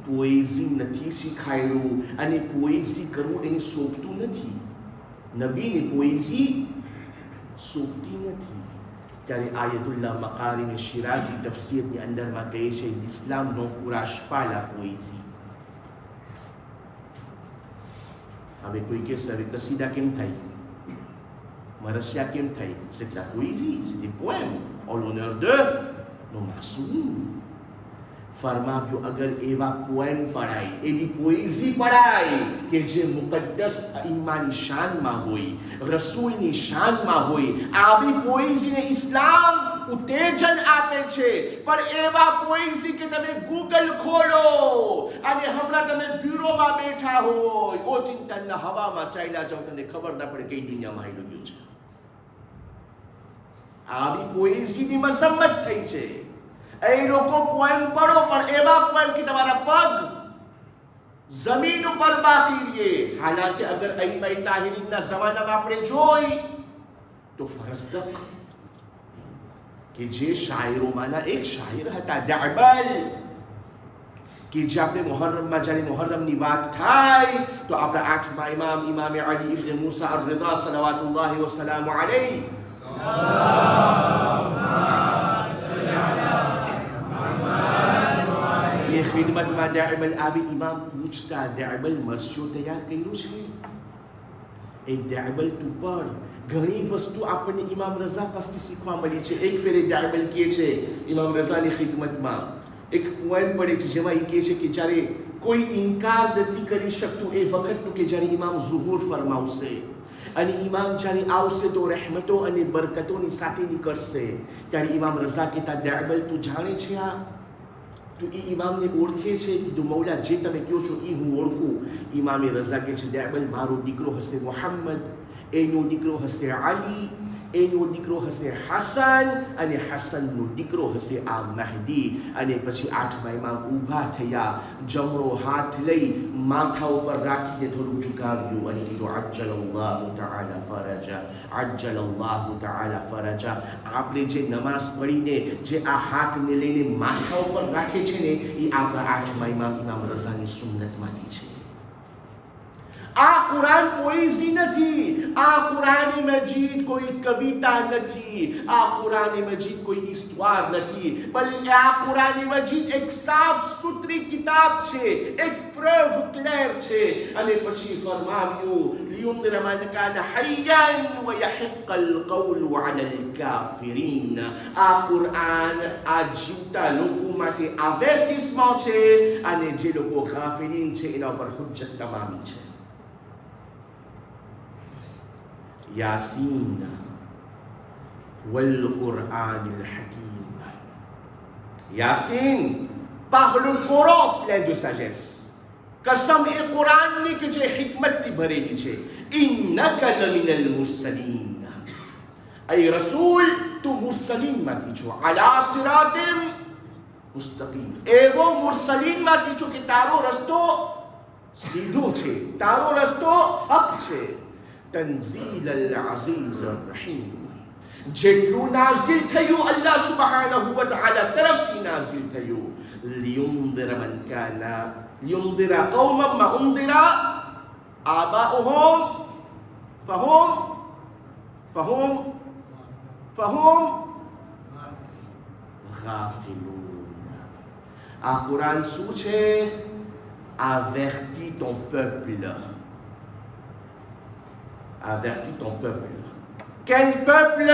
પોએઝી નથી શીખાયું, અને પોએઝી કરવું એને શોભતું નથી. નબીને પોએઝી શોભતી નથી. ત્યારે આયતુલ્લાહ મકારિમ શિરાઝી તફસીરની અંદરમાં કહે છે ઇસ્લામ નો કુરાશ પાલા પોએઝી. હવે કોઈ કહેશે હવે કસીદા કેમ થાય, મરસિયા કેમ થાય? C'est de la poésie, c'est des poèmes en l'honneur de nos masoum. ફરમાવ્યું અગર એવા પોએમ પઢાય, એવી પોએઝી પઢાય કે જે મુકદ્દસ ઇમાની શાનમાં હોય, રસૂલની શાનમાં હોય, આવી પોએઝીને ઇસ્લામ ઉત્તેજન આપે છે. પણ એવા પોએઝી કે તમે ગૂગલ ખોલો અને હમણાં તમે બ્યુરોમાં બેઠા હોય, ઓચિંતનના હવામાં ચાલ્યા જાઓ, તમને ખબર ના પડે કઈ દુનિયામાં આવી ગયું છે. આવી પોએઝીની મસમ્મત થઈ છે. એ લોકો પોએમ પઢો, પણ એવા પોએમ કે તમારા પગ જમીન ઉપર બાકી રહે. હાલાકી અગર અઈમા તાહિરીનના જમાનામાં આપણે જોઈ તો ફરજદક કે જે શાયરોમાંના એક શાયર હતા દઅબલ, કે જે આપણે મુહર્રમમાં જ્યારે મુહર્રમની વાત થાય તો આપણા આઠમા ઇમામ ઇમામ અલી ઇબ્ન મૂસા અર-રિઝા સલવાતુલ્લાહી વ સલામુ અલૈહ ये खिदमत में दअबल आबी इमाम पूछता दअबल मरचो तैयार કર્યું છે? એ દઅબલ તું પણ ઘણી વસ્તુ આપણને ઇમામ રઝા પાસેથી શીખવા મળી છે. એક ફેરે દઅબલ કહે છે ઇમામ રઝાની ખિદમતમાં એક પોએમ પડે છે જેમાં એ કહે છે કે જ્યારે કોઈ ઇનકાર નથી કરી શકતું એ વખતનું કે જ્યારે ઇમામ ઝુહુર ફરમાવશે અને ઇમામ જ્યારે આવશે તો રહેમતો અને બરકતોની સાથે નીકળશે. ત્યારે ઇમામ રઝા કહેતા દઅબલ તું જાણે છે આ તું એ ઇમામને ઓળખે છે? કીધું મૌલા જે તમે કહો છો એ હું ઓળખું. ઇમામે રઝા કહે છે દઅબલ મારો દીકરો હશે મુહમ્મદ, એનો દીકરો હશે અલી, એનો દીકરો હશે હસન, અને હસનનો દીકરો હશે આ મહદી. અને પછી આઠમા ઇમામ ઊભા થયા, જમણો હાથ લઈ માથા ઉપર રાખીને થોડું ઝુકાવ્યું અને કીધું અજ્જલલ્લાહુ તઆલા ફરજા, અજ્જલલ્લાહુ તઆલા ફરજા. આપણે જે નમાઝ પઢીને જે આ હાથને લઈને માથા ઉપર રાખે છે ને એ આપણા આઠમા ઇમામ ઇમામ રઝાની સુન્નતમાંથી છે. આ કુરાન પોએઝી નથી, આ કુરાન મજીદ કોઈ કવિતા નથી, આ કુરાન મજીદ કોઈ હિસ્ટોર નથી, બલ્કે આ કુરાન મજીદ એક સાફ સુથરી કિતાબ છે, એક પ્રૂફ ક્લિયર છે. અને પછી ફરમાવ્યું લિયુન્દિર મન કાન હય્યન વ યહિક અલ-કૌલ અલા અલ-કાફિરીન. આ કુરાન આ જીવતા લોકો માટે એડવર્ટાઇઝમેન્ટ છે, અને જે લોકો કાફિરીન છે એના ઉપર હુજ્જત તમામી છે. यासीन वल कुरानिल हकीम. Yasin par le Coran plein de sagesse. कसम ए कुरान ની કે જે हिकमतથી ભરેલી છે. ઇન્નકા લમિનલ મુરસલીન. ay રસૂલ તું મુરસલીનમાંથી છો. અલા સિરાતિમ મુસ્તકીમ. એવો મુરસલીનમાંથી છો કે તારો રસ્તો સીધો છે, તારો રસ્તો હક છે. تنزيل العزيز الرحيم. જેટલું નાઝિલ થયું અલ્લાહ સુબ્હાનહુ વ તઆલા તરફથી નાઝિલ થયું. લિયુન્દિર મન કાના લિયુન્દિર કૌમમ મા ઉન્દિર આબાઉહુમ ફહુમ ગાફિલૂન. આ કુરાન શું છે? avertis ton peuple. Avertis ton peuple. Quel peuple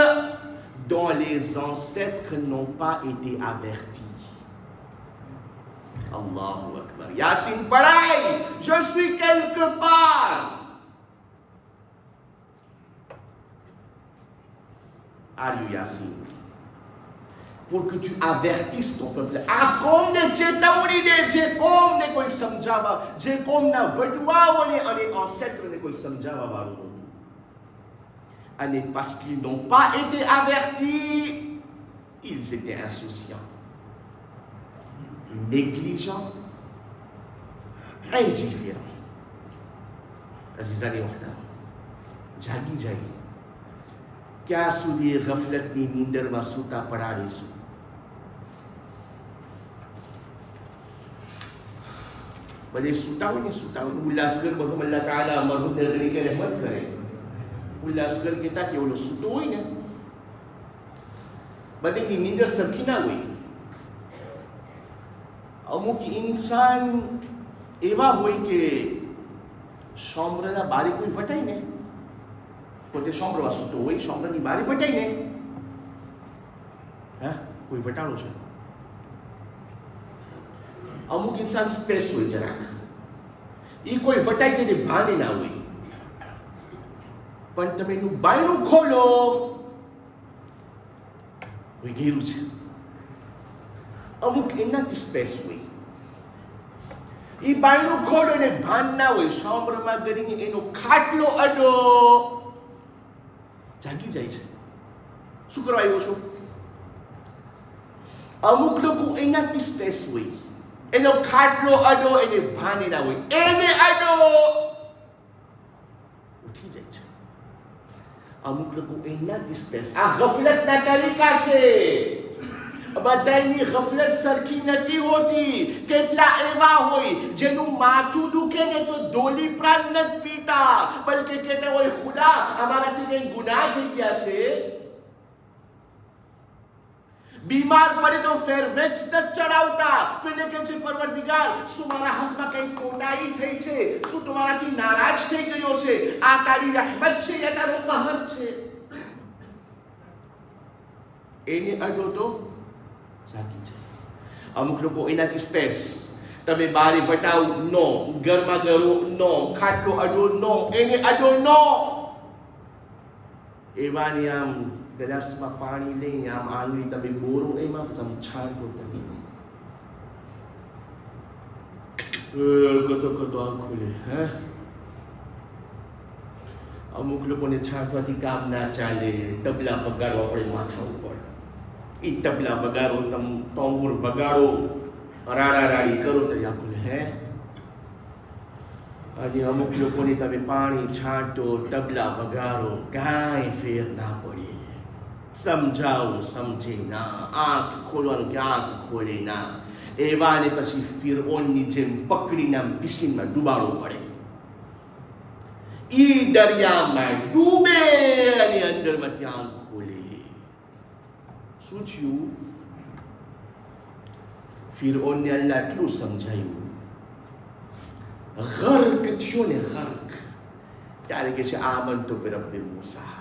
dont les ancêtres n'ont pas été avertis? Allahu Akbar. Yassine pareil, je suis quelque part. Are you Yasin? Pour que tu avertisses ton peuple. આ કોમને ચેતવણી દે, જે કોમને કોઈ સમજાવવા, જે કોમના વડવાઓને અને ancêtres કોઈ સમજાવવા વાળું નહોતું. અને parce qu'ils n'ont pas été avertis, ils étaient insouciants, négligents, indifférents. Azizani wahda, જાગી ક્યાં સુધી ગફલતની નીંદરમાં સૂતા પડાડીશું? બધે સૂતા હોય ને ઉલ્લાસગર બધું અલ્લાહ તાલા મરહુમ તરીકે રહેમત કરે. ઉલ્લાસગર કહેતા કે ઓલો સૂતો હોય ને બધીની નીંદર સરખી ના હોય. અમુક ઇન્સાન એવા હોય કે શોમ્રના બારી કોઈ વટાય ને, પોતે શોમ્રમાં સૂતો હોય, શોમ્રની બારી વટાય ને, હા કોઈ વટાણું છે. અમુક ઇન્સાન સ્પેસ હોય જરાક, એ કોઈ વટાય છે ને ભાને ના હોય, પણ તમે એનું બાયણું ખોલો કોઈ ગયું છે. અમુક એનાથી સ્પેસ હોય, એ બાયણું ખોલો ને ભાન ના હોય, શોમ્રમાં કરીને એનો ખાટલો અડો, જાગી જાય છે. શું કરવા આવ્યો છો? અમુક લોકો એનાથી સ્પેસ હોય, એનો ખાટલો અડો, એને ભાને ના હોય, એને અડો ઉઠી જાય છે. અમુક લોકો એનાથી સ્પેસ. આ ગફલતના તરીકા છે. બધાની ગફલત સરખી નથી હોતી. કેટલા એવા હોય જેનું માથું દુખે ને તો ધોલી પ્રાણ નથી પીતા, બલકે કહેતા હોય ખુદા અમારાથી કઈ ગુનાહ થઈ ગયા છે. બીમાર પડે તો ફેરવેક્સ નથી ચડાવતા, પેલે કહે છે પરવરદિગાર શું મારા હકમાં કઈ કોટાઈ થઈ છે, શું તમારાથી નારાજ થઈ ગયો છે, આ તારી રહેમત છે યા તારો કહર છે. એને અડો તો જાગી જાય. અમુક લોકો એનાથી સ્પેસ, તમે બારી વટાવ નો, ઘરમાં ગરો નો, ખાટલો અડો નો, એને અડો નો. એવાની આમ ગ્લાસમાં પાણી લઈને આમ આંગળી તમે બોરો, એમાં છાંટો તમે કરતો આમ ખુલે. હે અમુક લોકોને છાંટવાથી કામ ના ચાલે, તબલા વગાડવા પડે માથા ઉપર. એ તબલા વગાડો, તંબુર વગાડો, રાડા રાડી કરો તો આખું. હે અને અમુક લોકોને તમે પાણી છાંટો, તબલા વગાડો, કાંઈ ફેર ના પડે. સમજાવો સમજે ના, આંખ ખોલવાનું કે આંખ ખોલે ના. એવાને પછી ફિરઓનની જેમ પકડીને આમ પિસીનમાં ડૂબાડવું પડે. ઈ દરિયામાં ડૂબે અને અંદરમાંથી આંખ ખોલે. શું થયું? ફિરઓનને અલ્લાહ એટલું સમજાયું, ગર્ક થયો ને ગર્ક. ત્યારે કે છે આમનતુ બિરબ્બિ મૂસા.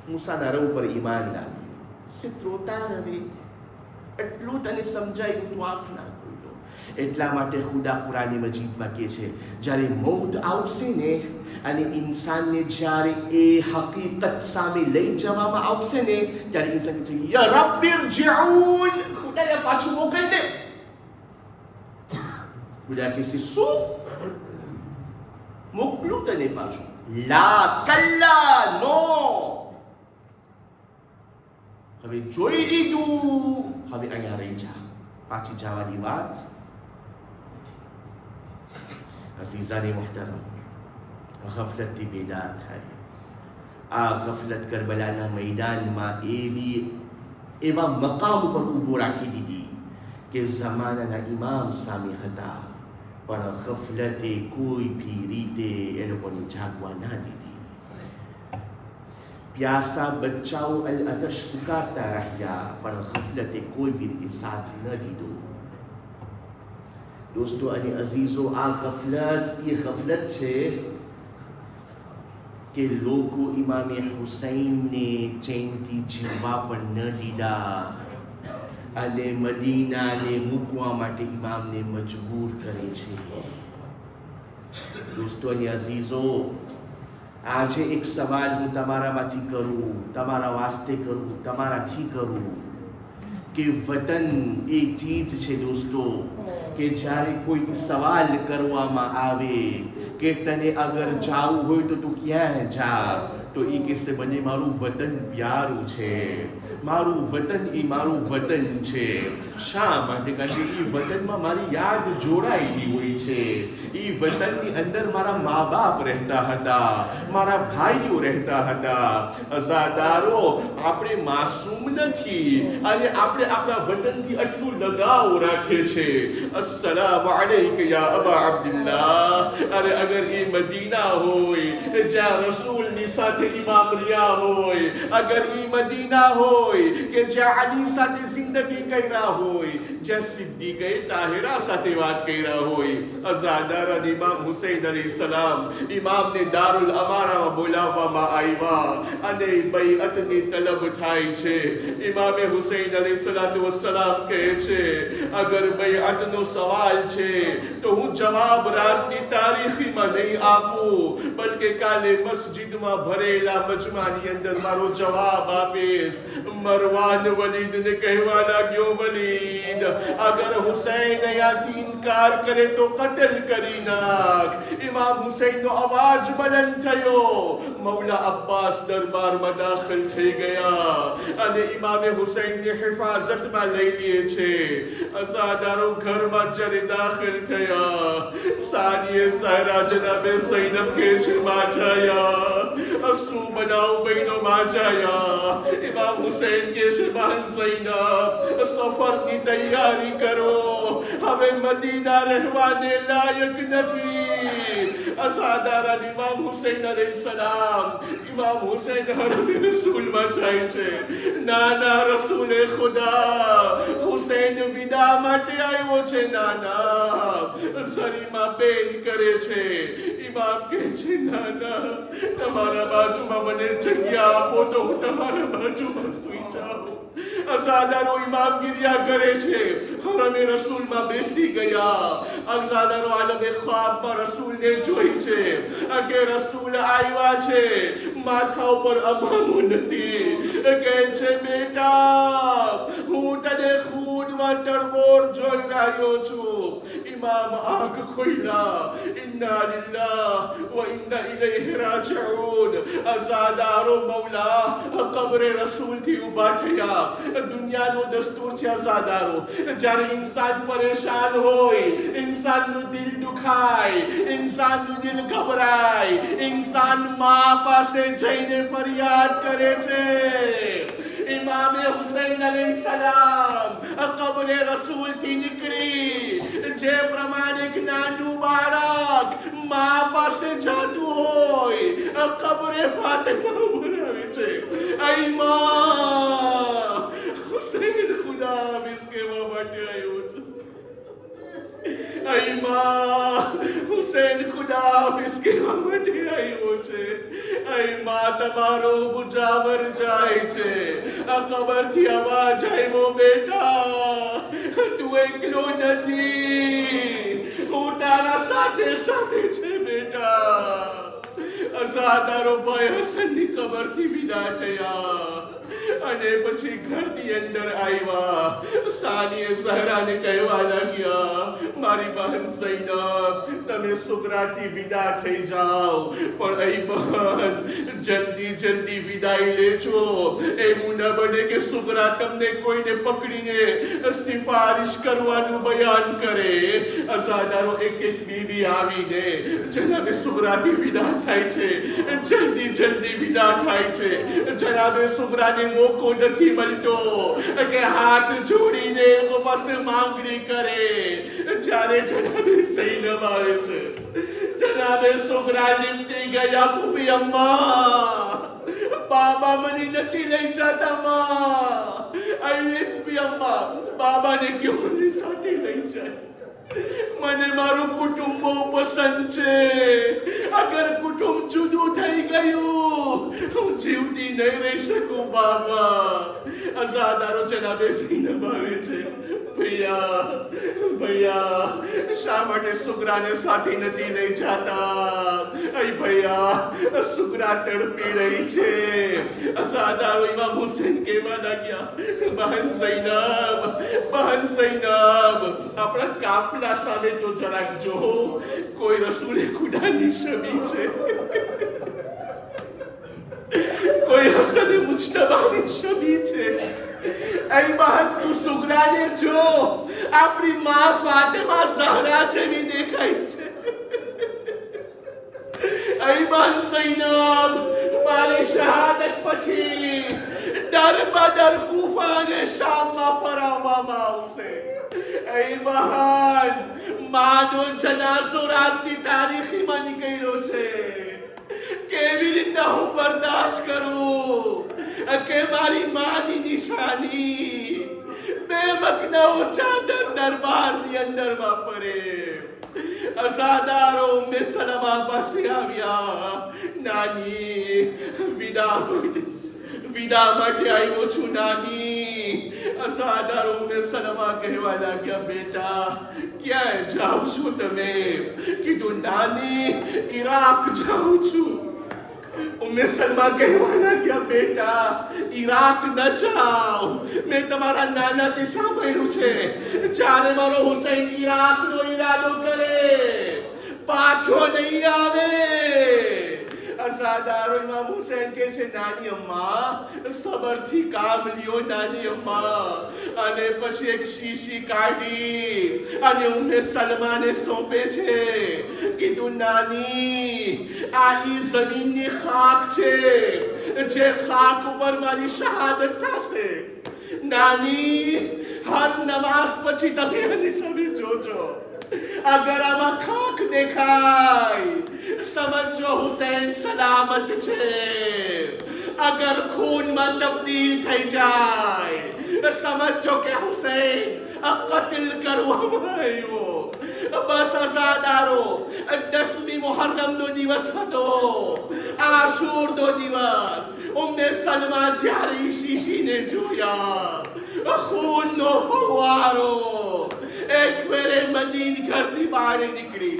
મૂસાના રવ પર ઈમાન લાવ્યું. સિત્રોતા રવે એટલું તને સમજાયું, તું આંખ ના ખોલ્યો. એટલા માટે ખુદા કુરાની મજીદમાં કહે છે જ્યારે મૌત આવશે ને અને ઇન્સાનને જ્યારે એ હકીકત સામે લઈ જવામાં આવશે ને ત્યારે ઇન્સાન કહે છે યા રબ્બિ ઇરજીઉન, ખુદાએ પાછું મોકલ દે. ખુદા કહે છે શું મોકલું તને પાછું? લા કલ્લા, નો. હવે જોઈ લીધું, હવે અહીંયા રહી જા, પાછી જવાની વાત. અઝીઝાને મોહતરમ, ગફલતથી બેદાર થાય. આ ગફલત કરબલાના મેદાનમાં એવા મકામ ઉપર ઊભો રાખી દીધી કે જમાનાના ઇમામ સામે હતા, પણ ગફલતે કોઈ બી રીતે એ લોકોને જાગવા ના દીધી. પ્યાસા બચ્ચાઓ અલ-અતશ પુકારતા રહ્યા, પણ ગફલતે કોઈ બી રીતે સાથ ન દીધો. દોસ્તો અને અઝીઝો, આ ગફલત એ ગફલત છે કે લોકો ઇમામે હુસૈનને ચેનથી જીવવા પણ ન દીધા અને મદીનાને મૂકવા માટે ઇમામને મજબૂર કરે છે. દોસ્તો અને અઝીઝો, આજે એક સવાલ હું તમારામાંથી કરું, તમારા વાસ્તે કરું, તમારાથી કરું કે વતન એ ચીજ છે દોસ્તો કે જ્યારે કોઈથી સવાલ કરવામાં આવે કે તને અગર જાવું હોય તો તું ક્યાં જા, તો એ કહેશે મને મારું વતન પ્યારું છે, મારું વતન એ મારું વતન છે. શા માટે? કારણ કે એ વતનમાં મારી યાદ જોડાયેલી હોય છે. એ વતનની અંદર મારા મા બાપ રહેતા હતા, મારા ભાઈઓ રહેતા હતા. અઝાદારો, આપણે માસૂમ નથી અને આપણે આપણા વતનથી આટલું લગાવ રાખે છે. અસ્સલામુ અલૈકા યા અબા અબ્દુલ્લાહ. અરે અગર એ મદીના હોય જ્યાં રસૂલની સાથે ઇમામ રહ્યા હોય, અગર એ મદીના હોય કે જ્યાં અલી સાથે જિંદગી કર્યા હોય, જ્યાં સિદ્દીકે તાહિરા સાથે વાત કર્યા હોય, અઝાદાર ઇમામ હુસૈન અલૈહિસ્સલામ ઇમામને દારુલ અમારામાં બોલાવવામાં આવ્યા અને બૈઅતની તલબ થાય છે. ઇમામે હુસૈન અલૈહિસ્સલામ કહે છે અગર બૈઅતનો સવાલ છે તો હું જવાબ રાતની તારીખીમાં નહીં આપું, બલકે કાલે મસ્જિદમાં ભરેલા મજમાની અંદર મારો જવાબ આપીશ. મરવાન વલીદને કહેવા લાગ્યો, વલીદ અગર હુસૈન અહીંયાથી ઇનકાર કરે તો કતલ કરી નાખ. ઇમામ હુસૈનનો અવાજ બુલંદ થયો. મૌલા અબ્બાસ દરબારમાં દાખલ થઈ ગયા અને ઇમામે હુસૈનની હિફાજતમાં લઈ લે છે. અઝાદારો ઘરમાં જ્યારે દાખલ થયા, સાનિએ ઝહરા જનાબે ઝૈનબ કે છે માજાયા શું બનાવ બહેનો માજાયા. ઇમામ હુસૈન કે છે બહેન ઝૈનબ સફરની તૈયારી કરો, હવે મદીના રહેવાને લાયક નથી. અઝાદારા ઇમામ હુસૈન અલૈહિસ્સલામ, ઇમામ હુસૈન હરમે રસૂલમાં જાય છે. નાના રસૂલે ખુદા, હુસૈન વિદા માટે આવ્યો છે. નાના શરીમાં બેન કરે છે. ઇમામ કહે છે નાના તમારા બાજુમાં મને જગ્યા આપો તો હું તમારા બાજુમાં સૂઈ જાઉં. અઝાદારો ઇમામ ગિરિયા કરે છે. હરમે રસૂલમાં બેસી ગયા. અઝાદારો આલમે ખ્વાબમાં રસૂલને જોઈ છે કે રસૂલ આવ્યા છે, માથા ઉપર અમામો નથી. કહે છે બેટા હું તને ખૂનમાં તરબોળ જોઈ રહ્યો છું. ઇમામ આંખ ખોલ્યા. ઇન્ના લિલ્લાહ વ ઇન્ના ઇલૈહિ રાજિઉન. અઝાદારો મૌલા કબ્રે રસૂલથી ઊભા થયા. દુનિયાનો દસ્તુર છે અઝાદારો, જ્યારે ઇન્સાન પરેશાન હોય, ઇન્સાનનું દિલ દુખાય, ઇન્સાનનું દિલ ગભરાય, ઇન્સાન મા પાસે જઈને ફરિયાદ કરે છે. ઇમામે હુસૈન અલૈહિસ્સલામ કબ્રે રસૂલથી નીકળી જે પ્રમાણે એક નાનું બાળક મા પાસે જાતું હોય કબ્રે ફાતિમા બોલાવે છે. આઈ માં હુસૈન ખુદા હાફિઝ કહેવા માટે આવ્યો છું. આઈ માં હુસૈન ખુદા હાફિઝ કહેવા માટે આવ્યો છે. આઈ માં તમારો મુજાવર જાય છે. આ કબરથી અવાજ આવ્યો બેટા તું એકલો નથી, હું તારા સાથે સાથે છે બેટા. અઝાદારો ભાઈ હસનની કબરથી વિદા થયા અને પછી ઘરની અંદર આવ્યા. સાનિએ ઝહરાને કહેવા લાગ્યા મારી બહેન ઝૈનબ તમે સુગરાથી વિદા થઈ જાઓ, પણ અહીં બહેન જલ્દી જલ્દી વિદાય લેજો. એવું ન બને કે સુગરા તમને કોઈને પકડીને સિફારિશ કરવાનું બયાન કરે. અઝાદારો એક એક બીબી આવીને જનાબે સુગરાથી વિદા થાય છે, જલ્દી જલ્દી વિદા થાય છે. જનાબે સુગરાને મોકો નથી મળતો કે હાથ જોડીને લોકો પાસે માંગણી કરે. જ્યારે જનાબે ઝૈનબ આવે છે, જનાબે સુગરા લીમટી ગયા. ફૂફી અમ્મા બાબા મને નથી લઈ જતા માં. અરે ફૂફી અમ્મા બાબાને કયો મને સાથે લઈ જાય. મને મારું કુટુંબ બહુ પસંદ છે. અગર કુટુંબ જુદું થઈ ગયું હું જીવતી નહીં રહી શકું બાબા. અઝાદારો જનાબે ઝૈનબ આવે છે. ભાઈ ભૈયા શા માટે સુગરાને સાથે નથી લઈ જાતા? અય ભૈયા સુગરા તડપી રહી છે. અસાદારો ઇમામ હુસેન કહેવા લાગ્યા, બહેન ઝૈનબ, આપણા કાફલા સામે તો જરાક જો, કોઈ રસૂલે ખુદાની છબી છે, કોઈ હસન મુજતબાની છબી છે. અય બહેન તું સુગરાને જો, આપણી માં ફાતિમા ઝહરા જેવી દેખાય છે. અય બહેન ઝૈનબ, મારી શહાદત પછી દરબદર કૂફા અને શામમાં ફરાવવામાં આવશે. અય બહેન, માનો જનાઝો રાતની તારીખીમાં નીકળ્યો છે. કેવી રીતે હું બરદાશ્ત કરું કે મારી માની નિશાની બે મકનાઓ ચાદર દરબારની અંદરમાં ફરે. અઝાદારો ઉમ્મે સલમા પાસે આવ્યા. નાની, વિદા માટે આવ્યો છું નાની. અઝાદારો ઉમ્મે સલમા કહેવા લાગ્યા, બેટા ક્યાં જાઓ છો તમે? કીધું નાની, ઈરાક જાઉં છું. ઉમ્મે સલમા કહેવા લાગ્યા, બેટા ઈરાક ન જાઓ. મેં તમારા નાનાથી સાંભળ્યું છે, જ્યારે મારો હુસૈન ઈરાકનો ઈરાદો કરે પાછો નહીં આવે. અઝાદારો ઇમામ હુસૈન કહે છે, નાની અમ્મા સબરથી કામ લ્યો નાની અમ્મા. અને પછી એક શીશી કાઢી અને ઉમ્મે સલમાને સોંપે છે. કીધું નાની, આ ઈ જમીનની ખાક છે, જે ખાક ઉપર મારી શહાદત થશે. નાની, હર નમાઝ પછી તમે આની છબી જોજો. અગર આમાં ખાક દેખાય સમજો હુસૈન સલામત છે. અગર ખૂનમાં તબદીલ થઈ જાય સમજો કે હુસૈન કત્લ કરવામાં આવ્યો. બસ અઝાદારો, 10મી મુહર્રમનો દિવસ હતો, આશુરનો દિવસ. ઉમ્મે સલમા જ્યારે શીશીને જોયા, ખૂનનો ફવારો એક ફેરે મદીન ઘરથી બહાર નીકળી.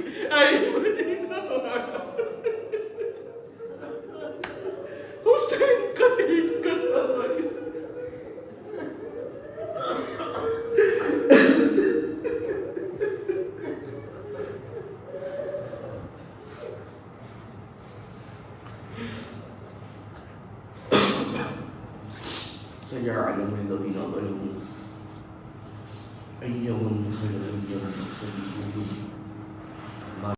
હુસૈન કત્લ કરવા سيعلم الذين ظلموا أي منقلب ينقلبون